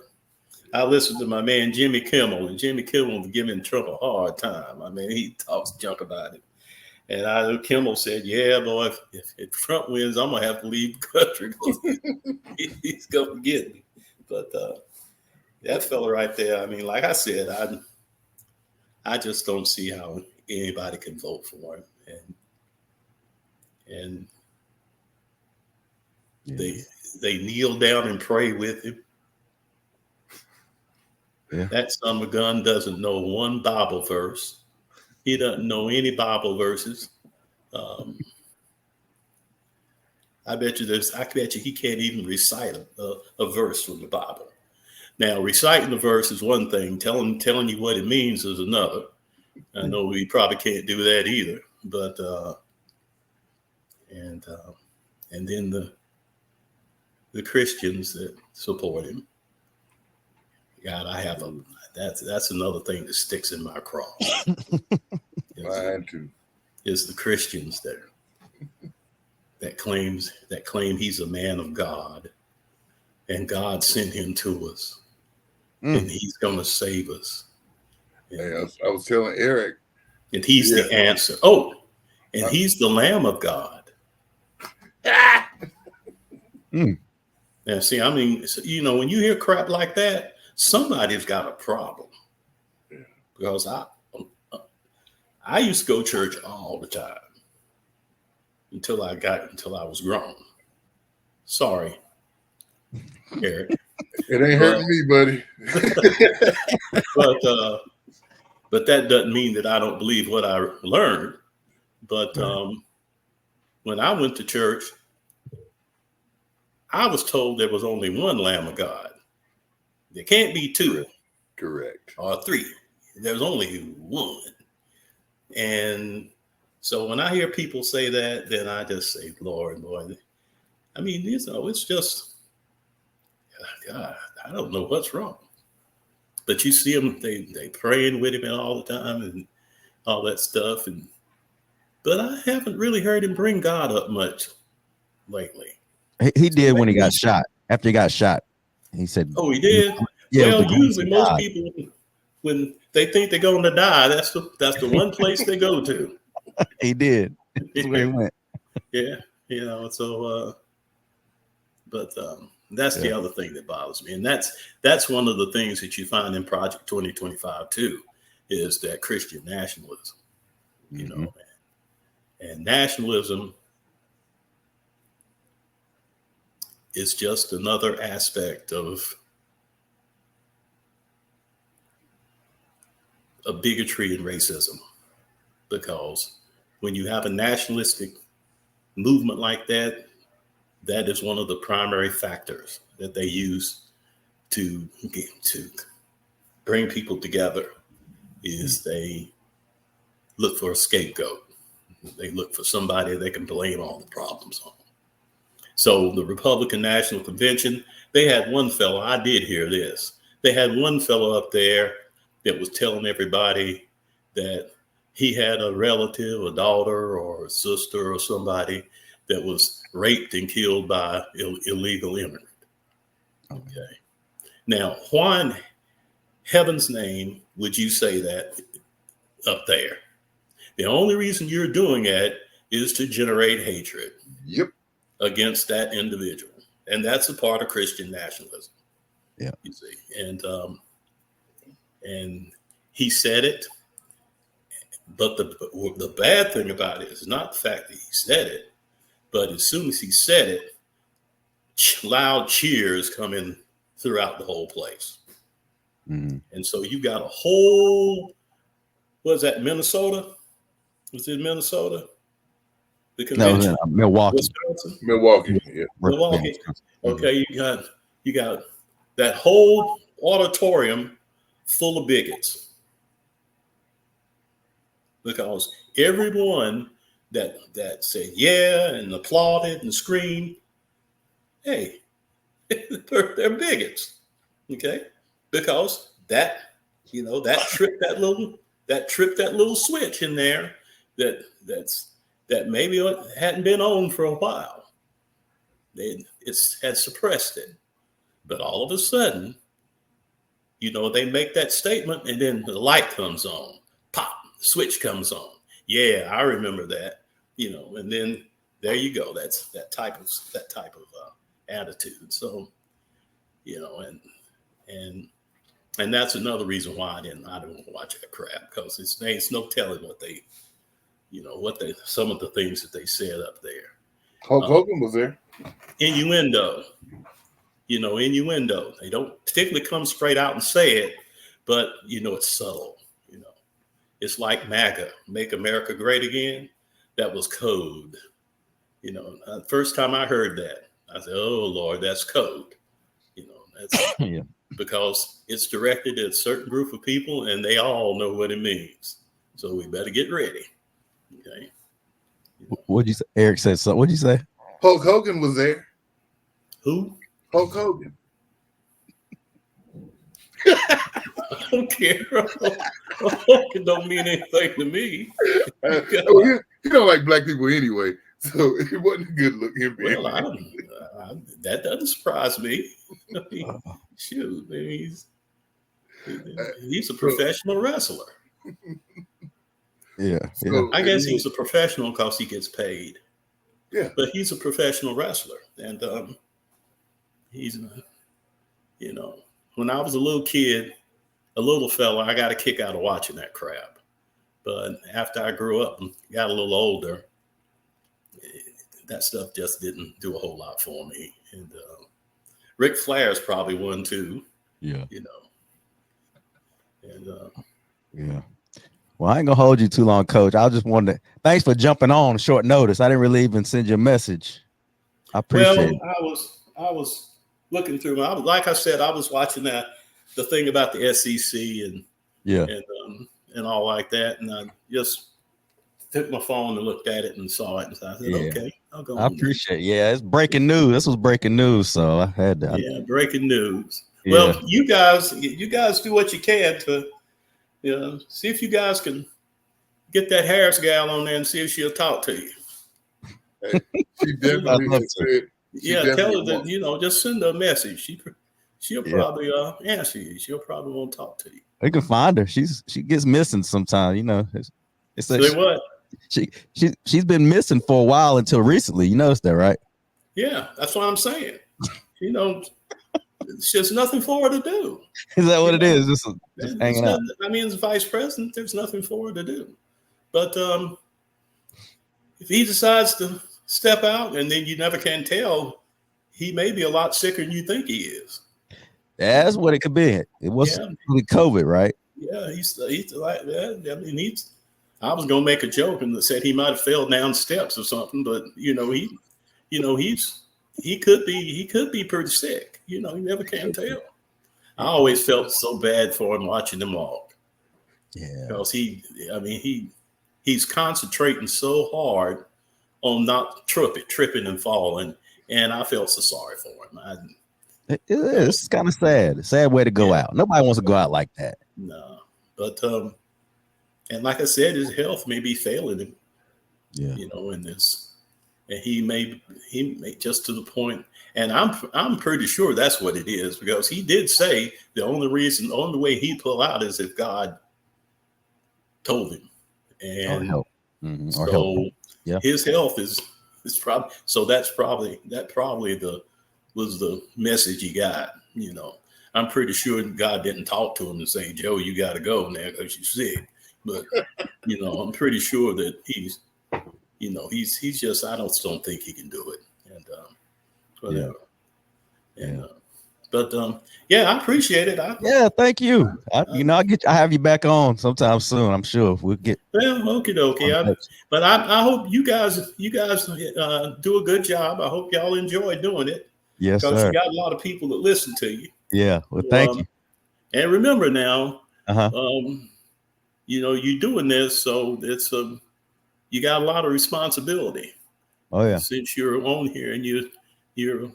I listened to my man, Jimmy Kimmel, and Jimmy Kimmel was giving Trump a hard time. I mean, he talks junk about it. And Kimmel said, yeah, boy, if Trump wins, I'm going to have to leave the country because he's going to get me. But that fella right there, I mean, like I said, I just don't see how anybody can vote for him. And they kneel down and pray with him. Yeah. That son of a gun doesn't know one Bible verse. He doesn't know any Bible verses. I bet you he can't even recite a verse from the Bible. Now, reciting the verse is one thing. Telling you what it means is another. I know we probably can't do that either. But and then the Christians that support him. God, that's another thing that sticks in my craw. Mine too. Is the Christians that claim he's a man of God, and God sent him to us, and he's going to save us. Hey, I was telling Eric, and he's the answer. Oh, and he's the Lamb of God. Now, see, I mean, when you hear crap like that, somebody's got a problem. Yeah. Because I used to go to church all the time until I was grown. Sorry, Eric. It ain't hurting me, buddy. But that doesn't mean that I don't believe what I learned. But when I went to church, I was told there was only one Lamb of God. There can't be two. Correct. Or three. There's only one. And so when I hear people say that, then I just say, Lord, boy. I mean, it's just, God, I don't know what's wrong. But you see them, they praying with him all the time and all that stuff. But I haven't really heard him bring God up much lately. He did when he got shot. After he got shot, he said, "Oh, he did." Yeah. Well, usually most people, when they think they're going to die, that's the one place they go to. He did. That's where he went. Yeah, So, but that's the other thing that bothers me, and that's one of the things that you find in Project 2025 too, is that Christian nationalism. And nationalism is just another aspect of bigotry and racism, because when you have a nationalistic movement like that, that is one of the primary factors that they use to bring people together. Is they look for a scapegoat. They look for somebody they can blame all the problems on. So the Republican National Convention, they had one fellow, I did hear this. They had one fellow up there that was telling everybody that he had a relative, a daughter or a sister or somebody that was raped and killed by illegal immigrant. Okay. Now, Juan heaven's name would you say that up there? The only reason you're doing it is to generate hatred against that individual. And that's a part of Christian nationalism. Yeah. You see. And he said it. But the bad thing about it is not the fact that he said it, but as soon as he said it, loud cheers come in throughout the whole place. Mm-hmm. And so you got a whole, what is that, Minnesota? Was it Minnesota? The convention? No, Milwaukee. Wisconsin? Milwaukee. Yeah. Milwaukee. Okay, you got that whole auditorium full of bigots. Because everyone that said yeah and applauded and screamed, hey, they're bigots, okay? Because that tripped that little switch in there that maybe hadn't been on for a while. It had suppressed it, but all of a sudden, they make that statement, and then the light comes on, pop. Switch comes on. Yeah, I remember that. And then there you go. That's that type of attitude. So, and that's another reason why I didn't want to watch that crap, because it's no telling what some of the things that they said up there. Hulk Hogan was there. Innuendo. Innuendo. They don't particularly come straight out and say it, but it's subtle. It's like MAGA, Make America Great Again. That was code. First time I heard that, I said, "Oh Lord, that's code." That's yeah. Because it's directed at a certain group of people, and they all know what it means. So we better get ready. Okay. What'd you say? Eric said something. What'd you say? Hulk Hogan was there. Who? Hulk Hogan. I don't care. It don't mean anything to me. You don't like black people anyway, so it wasn't a good look. Well, that doesn't surprise me. Shoot, he's a professional wrestler. Yeah. So, I guess he's a professional because he gets paid. Yeah, but he's a professional wrestler, and he's when I was a little kid, a little fella, I got a kick out of watching that crap. But after I grew up and got a little older, that stuff just didn't do a whole lot for me. And Ric Flair's probably one too. Yeah. And yeah. Well, I ain't gonna hold you too long, Coach. I just wanted to thanks for jumping on short notice. I didn't really even send you a message. I appreciate it. I was looking through. Like I said, I was watching the thing about the SEC and all like that, and I just took my phone and looked at it and saw it, and so I said, "Okay, I'll go." I appreciate it. Yeah, it's breaking news. This was breaking news, so I had to. Yeah, breaking news. Yeah. Well, you guys do what you can to, see if you guys can get that Harris gal on there and see if she'll talk to you. She definitely said. Tell her that, just send her a message. She'll probably answer you. She'll probably want to talk to you. We can find her. She gets missing sometimes. It's like what? She's been missing for a while until recently. You noticed that, right? Yeah, that's what I'm saying. It's just nothing for her to do. Is that what it is? Just hanging out. As vice president, there's nothing for her to do. But if he decides to step out, and then you never can tell, he may be a lot sicker than you think he is. That's what it could be. It wasn't really COVID, right? Yeah, he's like that. I was gonna make a joke and said he might have fell down steps or something, but he could be pretty sick. You never can tell. I always felt so bad for him watching him walk. Yeah, because he's concentrating so hard on not tripping and falling, and I felt so sorry for him. It is. It's kind of sad. A sad way to go out. Nobody wants to go out like that. No, but and like I said, his health may be failing him. Yeah, in this, and he may just to the point. And I'm pretty sure that's what it is, because he did say the only way he'd pull out is if God told him. And help. Mm-hmm. Or help. Yeah. His health is probably, so that probably was the message he got. You know, I'm pretty sure God didn't talk to him and say, Joe, you got to go now because you're sick. But, you know, I'm pretty sure that he's just, I don't think he can do it. And whatever. Yeah. And, but I appreciate it. Thank you. I have you back on sometime soon. I'm sure we'll get. Well, okie dokie. But I hope you guys do a good job. I hope y'all enjoy doing it. Yes, because sir. you got a lot of people that listen to you. Yeah. Well, thank you. And remember now, Uh-huh. You're doing this, so it's you got a lot of responsibility. Oh yeah. Since you're on here and you're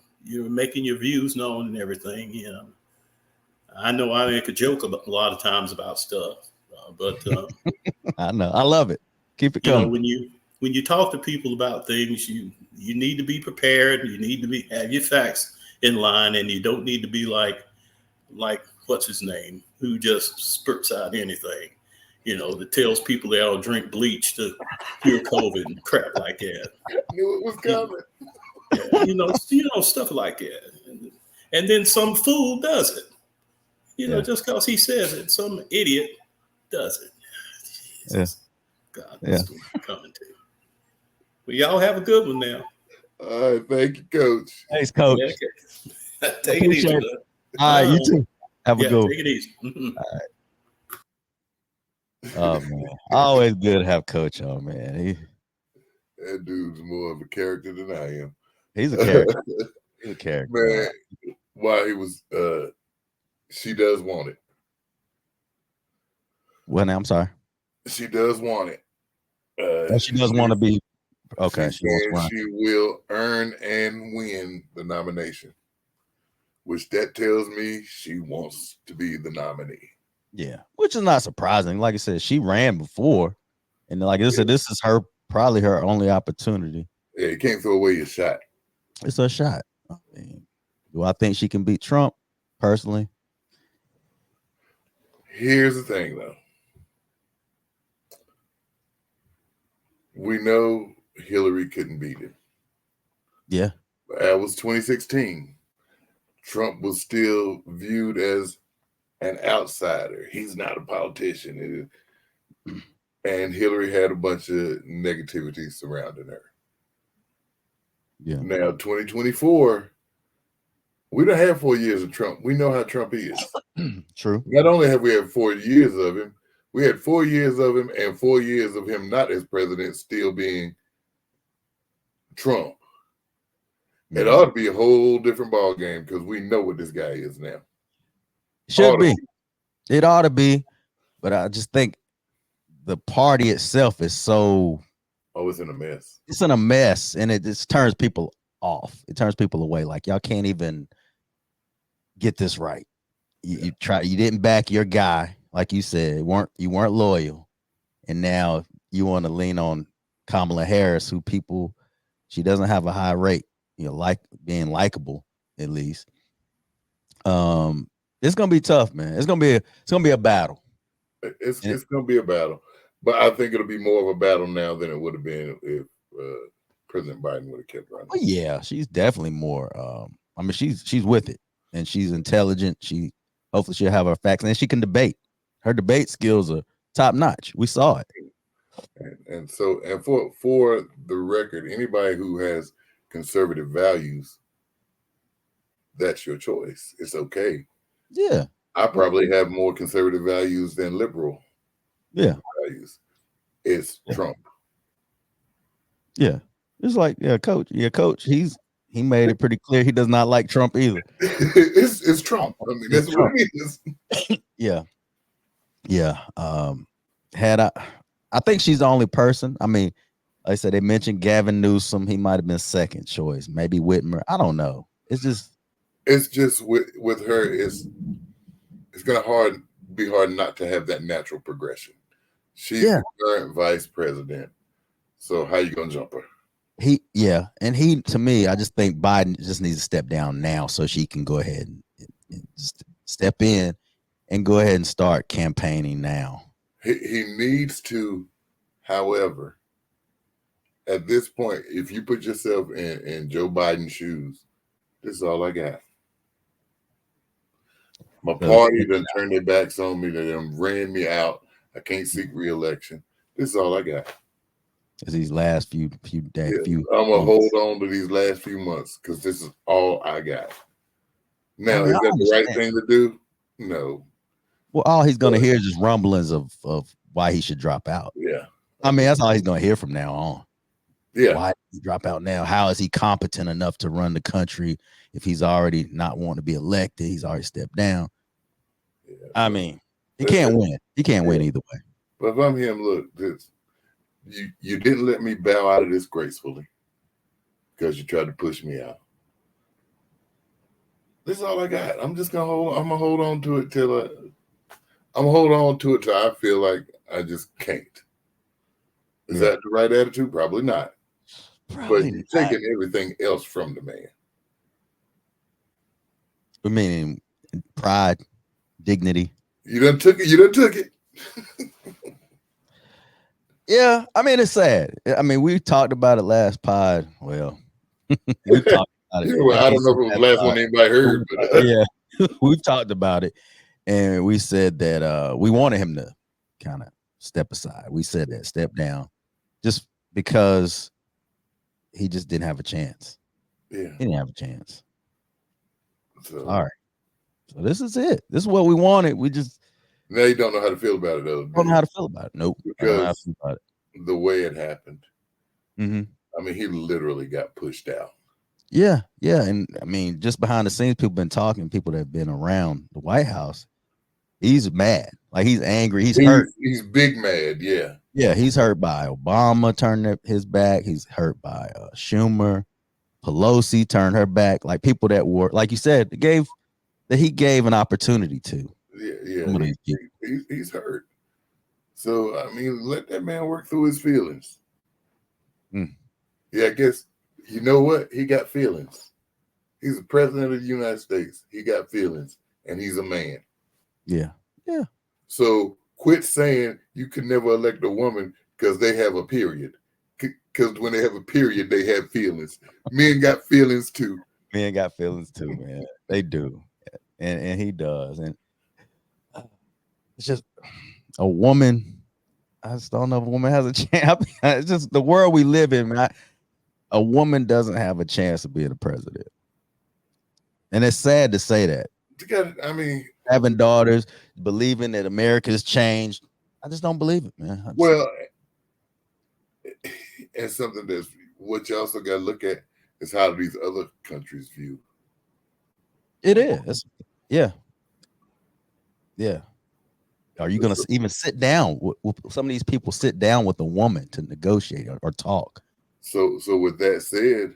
making your views known and everything. You know, I know I make a joke a lot of times about stuff, but I know, I love it. Keep it coming. When you talk to people about things, you need to be prepared. You need to have your facts in line, and you don't need to be like what's his name, who just spurts out anything, that tells people they all drink bleach to cure COVID and crap like that. I knew it was coming. Stuff like that. And then some fool does it. Just because he says it, some idiot does it. Jesus. God, this is coming to. Well, y'all have a good one now. All right, thank you, Coach. Thanks, Coach. Yeah, okay. Take it easy. All right, you too. Have a good one. Take it easy. Mm-hmm. All right. Oh man, always good to have Coach on, man. That dude's more of a character than I am. He's a character. He's a character. Man, while he was she does want it. Well, now I'm sorry. She does want it. She does want to be okay. She will earn and win the nomination, which that tells me she wants to be the nominee. Yeah, which is not surprising. Like I said, she ran before, and like I said, this is probably her only opportunity. Yeah, you can't throw away your shot. It's a shot. I mean, do I think she can beat Trump? Personally, here's the thing, though. We know Hillary couldn't beat him. Yeah, that was 2016. Trump was still viewed as an outsider. He's not a politician. And Hillary had a bunch of negativity surrounding her. Yeah. Now, 2024, we don't have 4 years of Trump. We know how Trump is. True. Not only have we had 4 years of him, we had 4 years of him and 4 years of him not as president, still being Trump. It ought to be a whole different ball game because we know what this guy is now. Should be. It ought to be, but I just think the party itself is so. Oh, it's in a mess. It's in a mess, and it just turns people off. It turns people away. Like, y'all can't even get this right. You didn't back your guy, like you said. You weren't loyal, and now you want to lean on Kamala Harris, who she doesn't have a high rate. Like being likable, at least. It's gonna be tough, man. It's gonna be a battle. It's gonna be a battle, but I think it'll be more of a battle now than it would have been if President Biden would have kept running. Oh yeah, she's definitely more. I mean, she's with it, and she's intelligent. Hopefully she'll have her facts, and she can debate. Her debate skills are top notch. We saw it. And for the record, anybody who has conservative values, that's your choice. It's okay. Yeah. I probably have more conservative values than liberal values. It's Trump. Yeah. It's like, Coach. Yeah, Coach, he made it pretty clear he does not like Trump either. It's Trump. I mean, that's what it is. Yeah. Yeah. I think she's the only person. I mean, like I said, they mentioned Gavin Newsom. He might have been second choice. Maybe Whitmer. I don't know. It's just with her. It's gonna be hard not to have that natural progression. She's the current vice president. So how you gonna jump her? to me, I just think Biden just needs to step down now so she can go ahead and just step in and go ahead and start campaigning now. He needs to, however, at this point, if you put yourself in Joe Biden's shoes, this is all I got. My party done turned their backs on me. They done ran me out. I can't seek re-election. This is all I got. It's these last few days. I'm gonna hold on to these last few months because this is all I got. Now, is that the right thing to do? No. Well, all he's gonna hear is just rumblings of why he should drop out. Yeah. I mean, that's all he's gonna hear from now on. Yeah. Why did he drop out now? How is he competent enough to run the country if he's already not wanting to be elected? He's already stepped down. Yeah, I mean, he can't win. He can't win either way. But if I'm him, look, you didn't let me bow out of this gracefully because you tried to push me out. This is all I got. I'm just gonna hold on to it till I feel like I just can't. Is that the right attitude? Probably not. But you're taking everything else from the man. I mean, pride, dignity. You done took it. Yeah, I mean, it's sad. I mean, we talked about it last pod. Well, we talked about it. Well, I don't know if it was the last one anybody heard, but yeah, we've talked about it, and we said that we wanted him to kind of step aside. We said that step down, just because he just didn't have a chance. Yeah, he didn't have a chance. So, all right, so this is it. This is what we wanted. We just now you don't know how to feel about it, though. Don't know how to feel about it. Nope. Because I don't know how to feel about it. The way it happened. Mm-hmm. I mean, he literally got pushed out. Yeah, and I mean, just behind the scenes, people been talking. People that have been around the White House. He's mad. Like, he's angry. He's hurt. He's big mad. Yeah. Yeah, he's hurt by Obama turning his back. He's hurt by Schumer. Pelosi turned her back. Like, people that were, like you said, he gave an opportunity to. Yeah. He's hurt. So, I mean, let that man work through his feelings. Yeah, I guess, you know what? He got feelings. He's the president of the United States. He got feelings, and he's a man. Yeah. So quit saying you can never elect a woman because they have a period. Because when they have a period, they have feelings. Men got feelings too. Men got feelings too, man. They do, and he does. And it's just a woman. I just don't know if a woman has a chance. It's just the world we live in, man. A woman doesn't have a chance of being a president, and it's sad to say that. I mean, having daughters, believing that America's changed, I just don't believe it, man. Well, and something that's what you also got to look at is how these other countries view. It is, yeah. Are you going to even sit down? Will some of these people sit down with a woman to negotiate or talk? So with that said,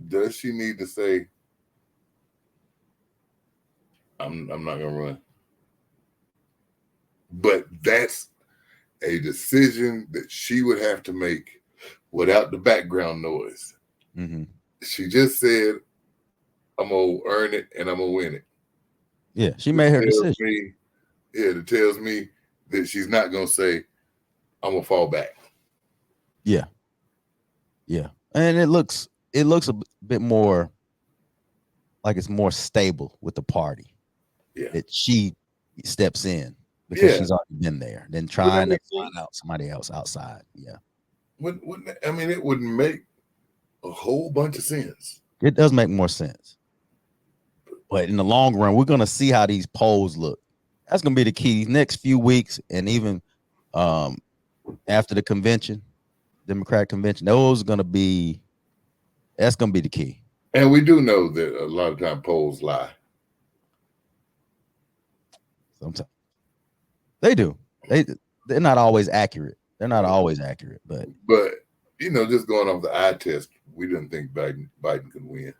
does she need to say, I'm not gonna run? But that's a decision that she would have to make without the background noise. Mm-hmm. She just said, I'm gonna earn it and I'm gonna win it. Yeah, she made her decision. It tells me that she's not gonna say, I'm gonna fall back. Yeah. And it looks a bit more like it's more stable with the party. Yeah. That she steps in because she's already been there than trying to find out somebody else outside. Yeah. I mean, it would make a whole bunch of sense. It does make more sense. But in the long run, we're going to see how these polls look. That's going to be the key next few weeks. And even after the convention, Democratic convention, that's going to be the key. And we do know that a lot of times polls lie. Sometimes they do. They're not always accurate. But just going off the eye test, we didn't think Biden could win.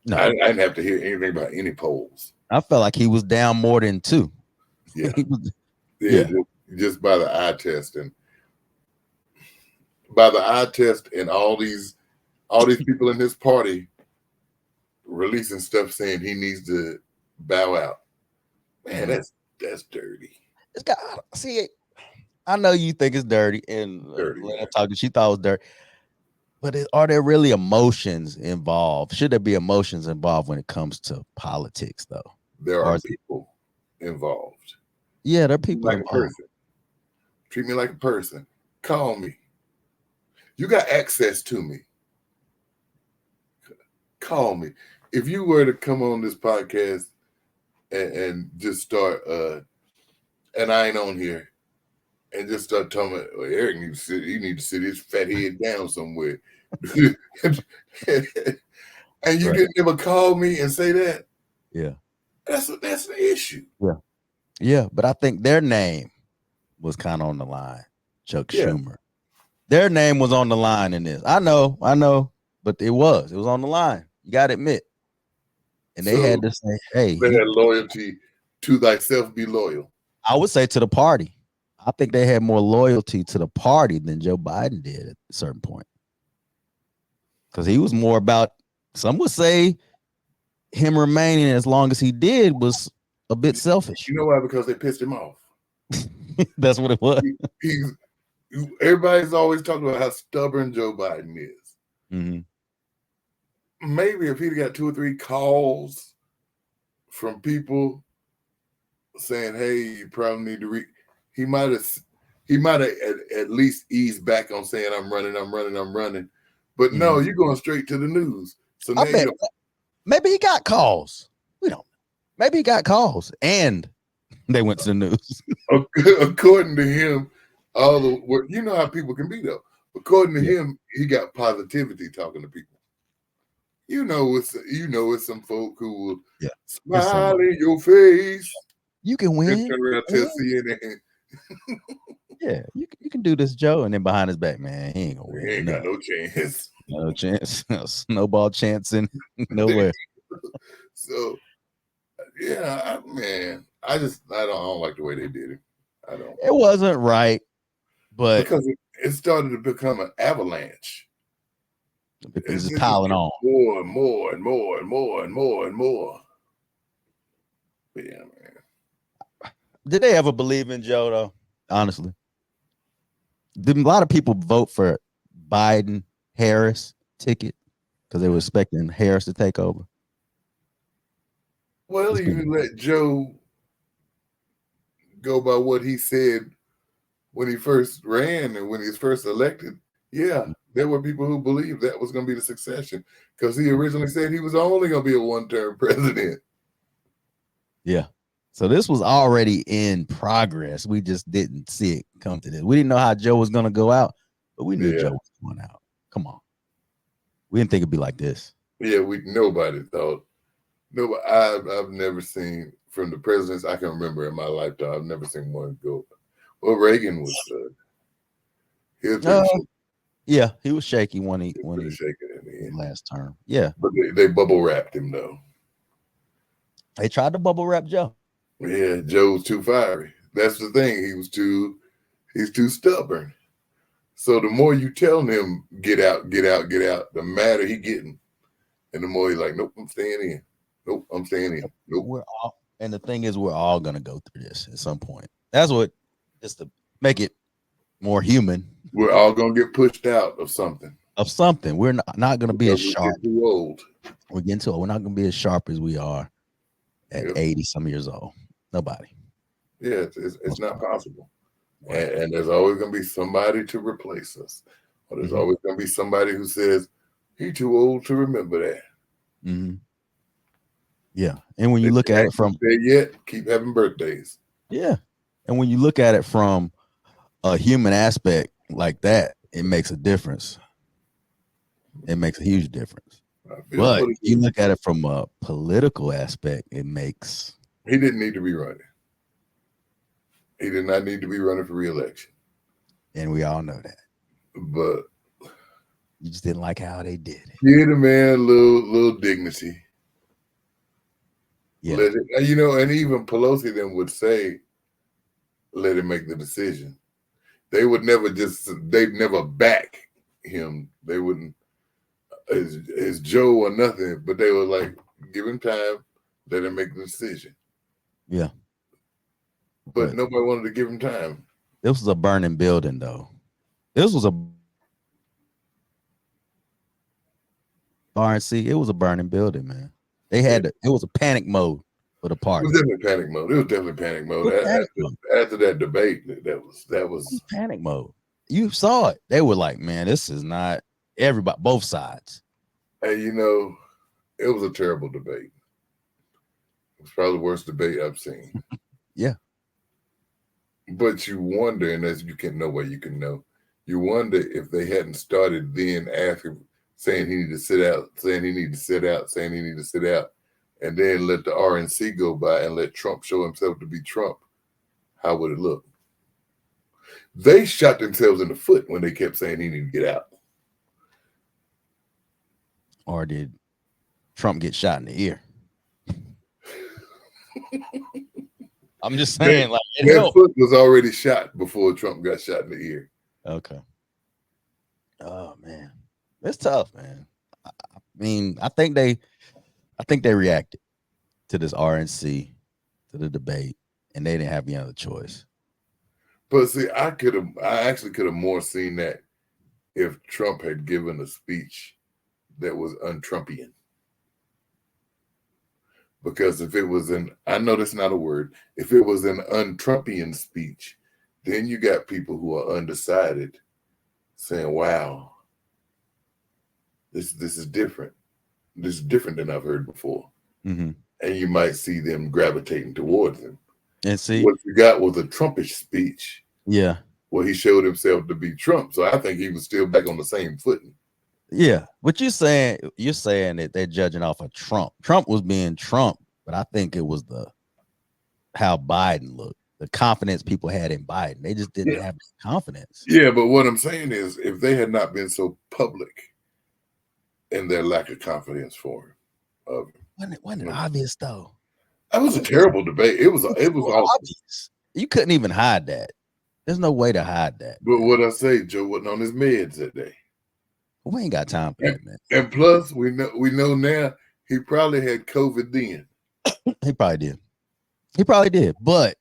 No, I didn't have to hear anything about any polls. I felt like he was down more than 2. Yeah, just by the eye test, by the eye test and all these people in his party releasing stuff saying he needs to bow out. Man, that's dirty. It's got see it. I know you think it's dirty, and Dirty, when I man. talked, she thought it was dirty. But are there really emotions involved? Should there be emotions involved when it comes to politics, though? There are people involved. Yeah, there are people like involved. A person. Treat me like a person. Call me. You got access to me. Call me. If you were to come on this podcast and just start, and I ain't on here, and just start telling me, well, Eric needs to sit, he need to sit his fat head down somewhere. And you didn't ever call me and say that. Yeah. That's the issue. Yeah. Yeah. But I think their name was kind of on the line. Chuck Schumer. Their name was on the line in this. I know, but it was on the line. You got to admit. And they had to say, hey. They had loyalty to thyself, be loyal. I would say to the party. I think they had more loyalty to the party than Joe Biden did at a certain point. Because he was more about, some would say him remaining as long as he did was a bit selfish. You know why? Because they pissed him off. That's what it was. Everybody's always talking about how stubborn Joe Biden is. Mm-hmm. Maybe if he'd got 2 or 3 calls from people saying, hey, you probably need to he might have at least eased back on saying I'm running. But no, you're going straight to the news. So now maybe he got calls. We don't. Maybe he got calls and they went to the news. According to him, you know how people can be though. According to him, he got positivity talking to people. You know, it's some folk who will smile in your face. You can win. Yeah, you can do this, Joe, and then behind his back, man, he ain't gonna win. He ain't got no chance. No chance. Snowball chancing nowhere. So, yeah, I don't like the way they did it. I don't. It wasn't right, but because it started to become an avalanche. It's just piling on more and more and more and more and more and more. But yeah, man. Did they ever believe in Joe though? Honestly, did a lot of people vote for Biden Harris ticket because they were expecting Harris to take over? Well, you let Joe go by what he said when he first ran and when he was first elected. Yeah, there were people who believed that was going to be the succession because he originally said he was only going to be a one-term president. Yeah. So this was already in progress. We just didn't see it come to this. We didn't know how Joe was going to go out, but we knew Joe was going out. Come on. We didn't think it'd be like this. Yeah, nobody thought. Nobody. I've never seen from the presidents I can remember in my lifetime. I've never seen one go. Well, Reagan was yeah, he was shaky when he shaking in the end. Last term. Yeah, but they bubble wrapped him though. They tried to bubble wrap Joe. Yeah, Joe's too fiery. That's the thing. He's too stubborn. So the more you tell him get out, the madder he getting, and the more he's like, nope, I'm staying in. Nope, I'm staying in. Nope. And the thing is, we're all gonna go through this at some point. That's what, just to make it more human. We're all gonna get pushed out of something. We're not gonna be as sharp. Too old. We're getting too old. We're not gonna be as sharp as we are at 80 some years old. Nobody. Yeah, it's not possible. And there's always going to be somebody to replace us. Or there's always going to be somebody who says, he's too old to remember that. Mm-hmm. Yeah. And when you look at it from... keep having birthdays. Yeah. And when you look at it from a human aspect like that, it makes a difference. It makes a huge difference. But you look at it from a political aspect, it makes... He didn't need to be running. He did not need to be running for re-election. And we all know that. But you just didn't like how they did it. Give the man a little dignity. Yeah. Let it, and even Pelosi then would say, let him make the decision. They'd never back him. They wouldn't as Joe or nothing, but they were like, give him time, let him make the decision. Yeah. But nobody wanted to give him time. This was a burning building, though. This was a RNC. It was a burning building, man. They had it was a panic mode for the party. It was definitely panic mode. It was definitely panic mode. After that debate, that was panic mode. You saw it. They were like, man, this is not everybody, both sides. And you know, it was a terrible debate. It was probably the worst debate I've seen. Yeah. But you wonder, and as you can know what you can know, you wonder if they hadn't started then asking, saying he need to sit out, saying he need to sit out, saying he need to sit out, and then let the RNC go by and let Trump show himself to be Trump, how would it look? They shot themselves in the foot when they kept saying he need to get out. Or did Trump get shot in the ear? I'm just saying, like, that foot was already shot before Trump got shot in the ear. Okay. Oh man, it's tough, man. I mean, I think they reacted to this RNC, to the debate, and they didn't have any other choice. But see, I actually could have more seen that if Trump had given a speech that was un-Trumpian. Because if it was I know that's not a word, if it was an un-Trumpian speech, then you got people who are undecided saying, wow, this is different. This is different than I've heard before. Mm-hmm. And you might see them gravitating towards him. And see, what you got was a Trumpish speech. Yeah. Well, he showed himself to be Trump. So I think he was still back on the same footing. Yeah. What you're saying that they're judging off of Trump. Trump was being Trump, but I think it was how Biden looked, the confidence people had in Biden. They just didn't have confidence. Yeah, but what I'm saying is if they had not been so public in their lack of confidence for him. Wasn't it obvious though? That was a terrible debate. It was obvious. You couldn't even hide that. There's no way to hide that. But what I say, Joe wasn't on his meds that day. We ain't got time for that, man. And plus, we know now he probably had COVID then. He probably did. But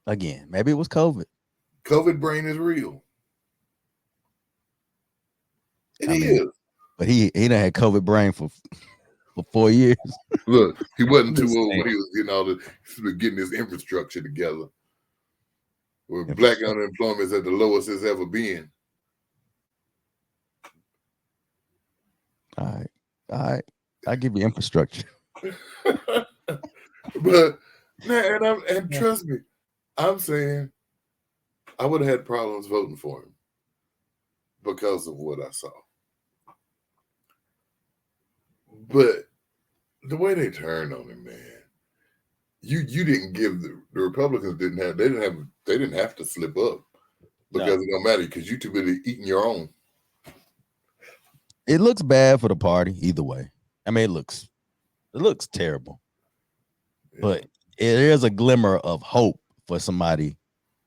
again, maybe it was COVID. COVID brain is real. It is. But he done had COVID brain for 4 years. Look, he wasn't too old when he was getting his infrastructure together. Where black unemployment is at the lowest it's ever been. All right. I give you infrastructure. But and trust me, I'm saying I would have had problems voting for him because of what I saw. But the way they turned on him, man, you didn't give the Republicans they didn't have to slip up because it don't matter because you too busy eating your own. It looks bad for the party either way. I mean, it looks terrible, but there is a glimmer of hope for somebody,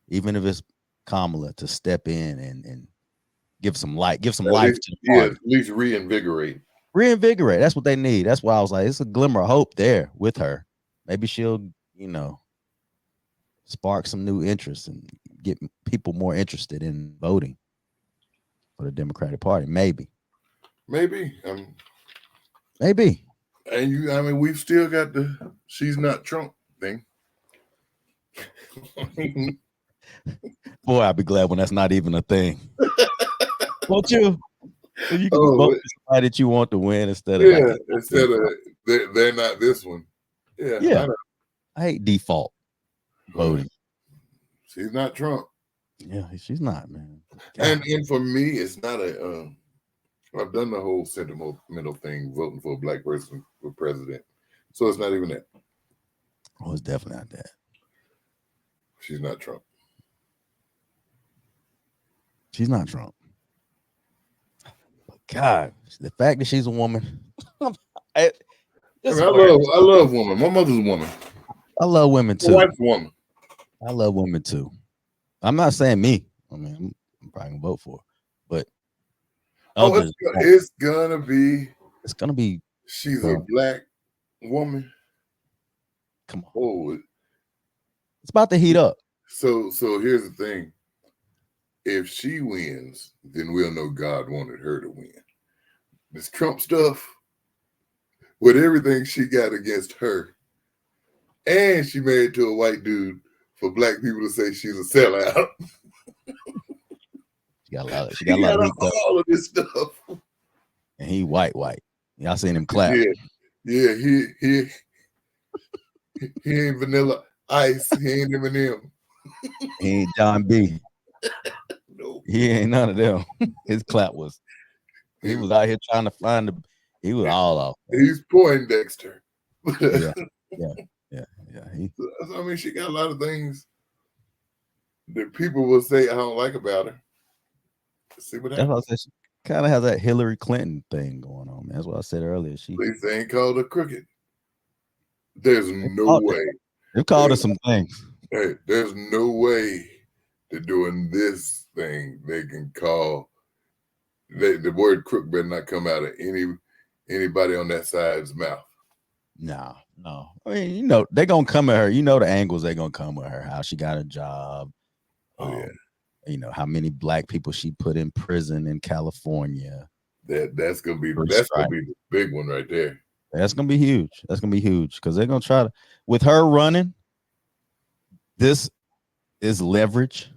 even if it's Kamala, to step in and give some life to the party. Yeah, at least reinvigorate. That's what they need. That's why I was like, it's a glimmer of hope there with her. Maybe she'll, spark some new interest and get people more interested in voting for the Democratic Party. Maybe. And we've still got the she's not Trump thing. Boy, I'd be glad when that's not even a thing. Won't you? So you can vote for somebody that you want to win instead of they're not this one. Yeah. I hate default voting. She's not Trump. Yeah, she's not, man. And for me, it's not I've done the whole sentimental thing, voting for a black person for president. So it's not even that. Oh, it's definitely not that. She's not Trump. She's not Trump. But God, the fact that she's a woman. I love women. My mother's a woman. I love women too. My wife's a woman. I love women too. I'm not saying me. I mean, I'm probably gonna vote for her. But Others, it's gonna be. It's gonna be. She's a black woman. Come on. Oh, it's about to heat up. So here's the thing. If she wins, then we'll know God wanted her to win. This Trump stuff, with everything she got against her, and she married to a white dude for black people to say she's a sellout. She got a lot of all of this stuff. And he white. Y'all seen him clap. Yeah, he ain't Vanilla Ice. He ain't Eminem. He ain't John B. No. He ain't none of them. His clap was, he was out here trying to find he was all off. He's Poindexter. Yeah. I mean, she got a lot of things that people will say I don't like about her. See what happens. That's what I said. She kind of has that Hillary Clinton thing going on, man. That's what I said earlier. At least they ain't called her crooked. There's no way. They called her some things. Hey, there's no way they're doing this thing. They can call the word crook better not come out of anybody on that side's mouth. No. I mean, they're gonna come at her. The angles they're gonna come at her. How she got a job. How many black people she put in prison in California. That's gonna be the big one right there. That's gonna be huge. Because they're gonna try to, with her running. This is leverage.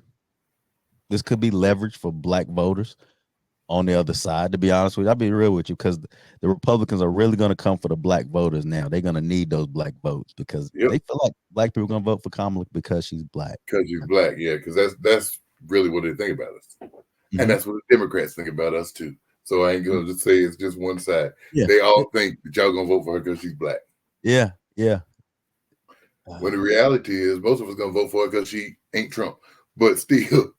This could be leverage for black voters on the other side. To be honest with you, I'll be real with you, because the Republicans are really going to come for the black voters now. They're going to need those black votes because they feel like black people are going to vote for Kamala because she's black. Because she's black, yeah. Because that's really what they think about us, and that's what the Democrats think about us too. So I ain't gonna just say it's just one side. Yeah. They all think that y'all gonna vote for her because she's black. Yeah. When the reality is, most of us gonna vote for her because she ain't Trump, but still.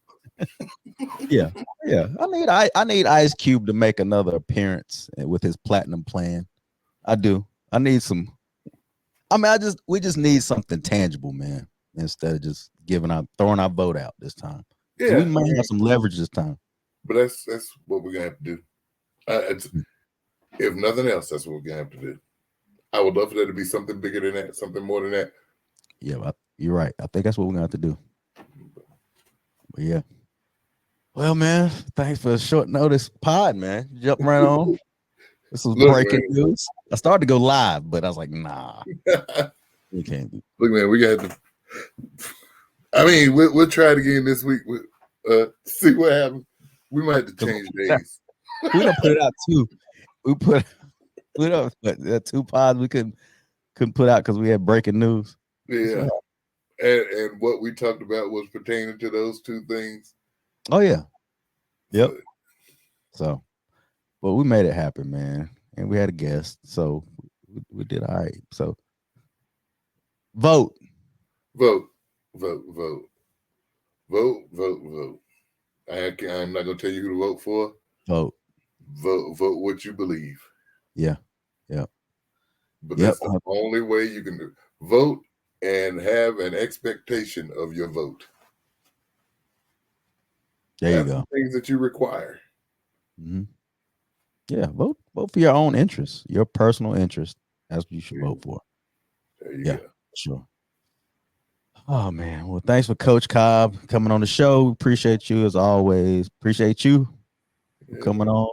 Yeah. I need Ice Cube to make another appearance with his platinum plan. I do. I need some. I mean, we just need something tangible, man, instead of just throwing our vote out this time. Yeah, so we might have some leverage this time. But that's what we're gonna have to do. If nothing else, that's what we're gonna have to do. I would love for there to be something bigger than that, something more than that. Yeah, you're right. I think that's what we're gonna have to do. But yeah. Well, man, thanks for a short notice pod, man. Jump right on. This was breaking news. I started to go live, but I was like, nah. We can't do. Look, man, we got to. I mean, we'll try it again this week. See what happens. We might have to change days. We don't put it out too. We don't put 2 pods we couldn't put out because we had breaking news. Yeah. And what we talked about was pertaining to those 2 things. Oh yeah. Yep. So, but we made it happen, man. And we had a guest. So we did all right. So vote. I'm not gonna tell you who to vote for. Vote what you believe. Yeah. But that's the only way you can do. Vote and have an expectation of your vote. There you go. Things that you require. Mm-hmm. Yeah, vote for your own interests, your personal interest. That's what you should vote for. There you go. Sure. Oh man, well, thanks for Coach Cobb coming on the show. Appreciate you as always. Appreciate you coming on.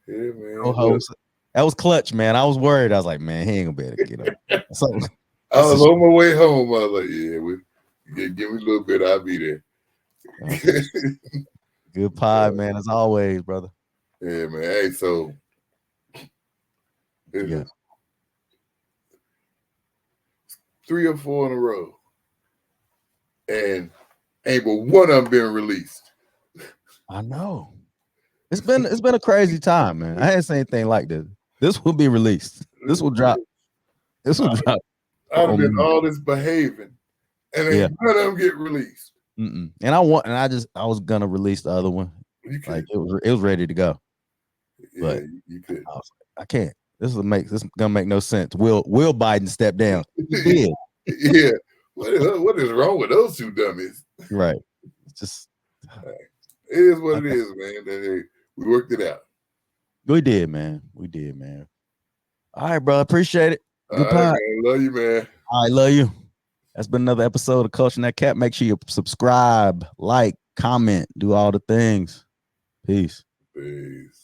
Yeah, man. Co-host. That was clutch, man. I was worried. I was like, man, he ain't gonna be able to get up. So, I was on my way home. I was like, give me a little bit. I'll be there. Okay. Good pod, man, as always, brother. Yeah, man. Hey, so 3 or 4 in a row, and ain't but one of them been released. I know. It's been a crazy time, man. I hadn't seen anything like this. This will be released. This will drop. This will drop. I've been all this behaving, and ain't none of them get released. And I was gonna release the other one. Like it was ready to go. Yeah, but you could. I can't. This is gonna make no sense. Will Biden step down? He did. Yeah. What is wrong with those 2 dummies? Right. It's just it is what it is, man. We worked it out. We did, man. We did, man. All right, bro. Appreciate it. Good All right, pod. man. Love you, man. I love you. That's been another episode of Culture That Cap. Make sure you subscribe, like, comment, do all the things. Peace. Peace.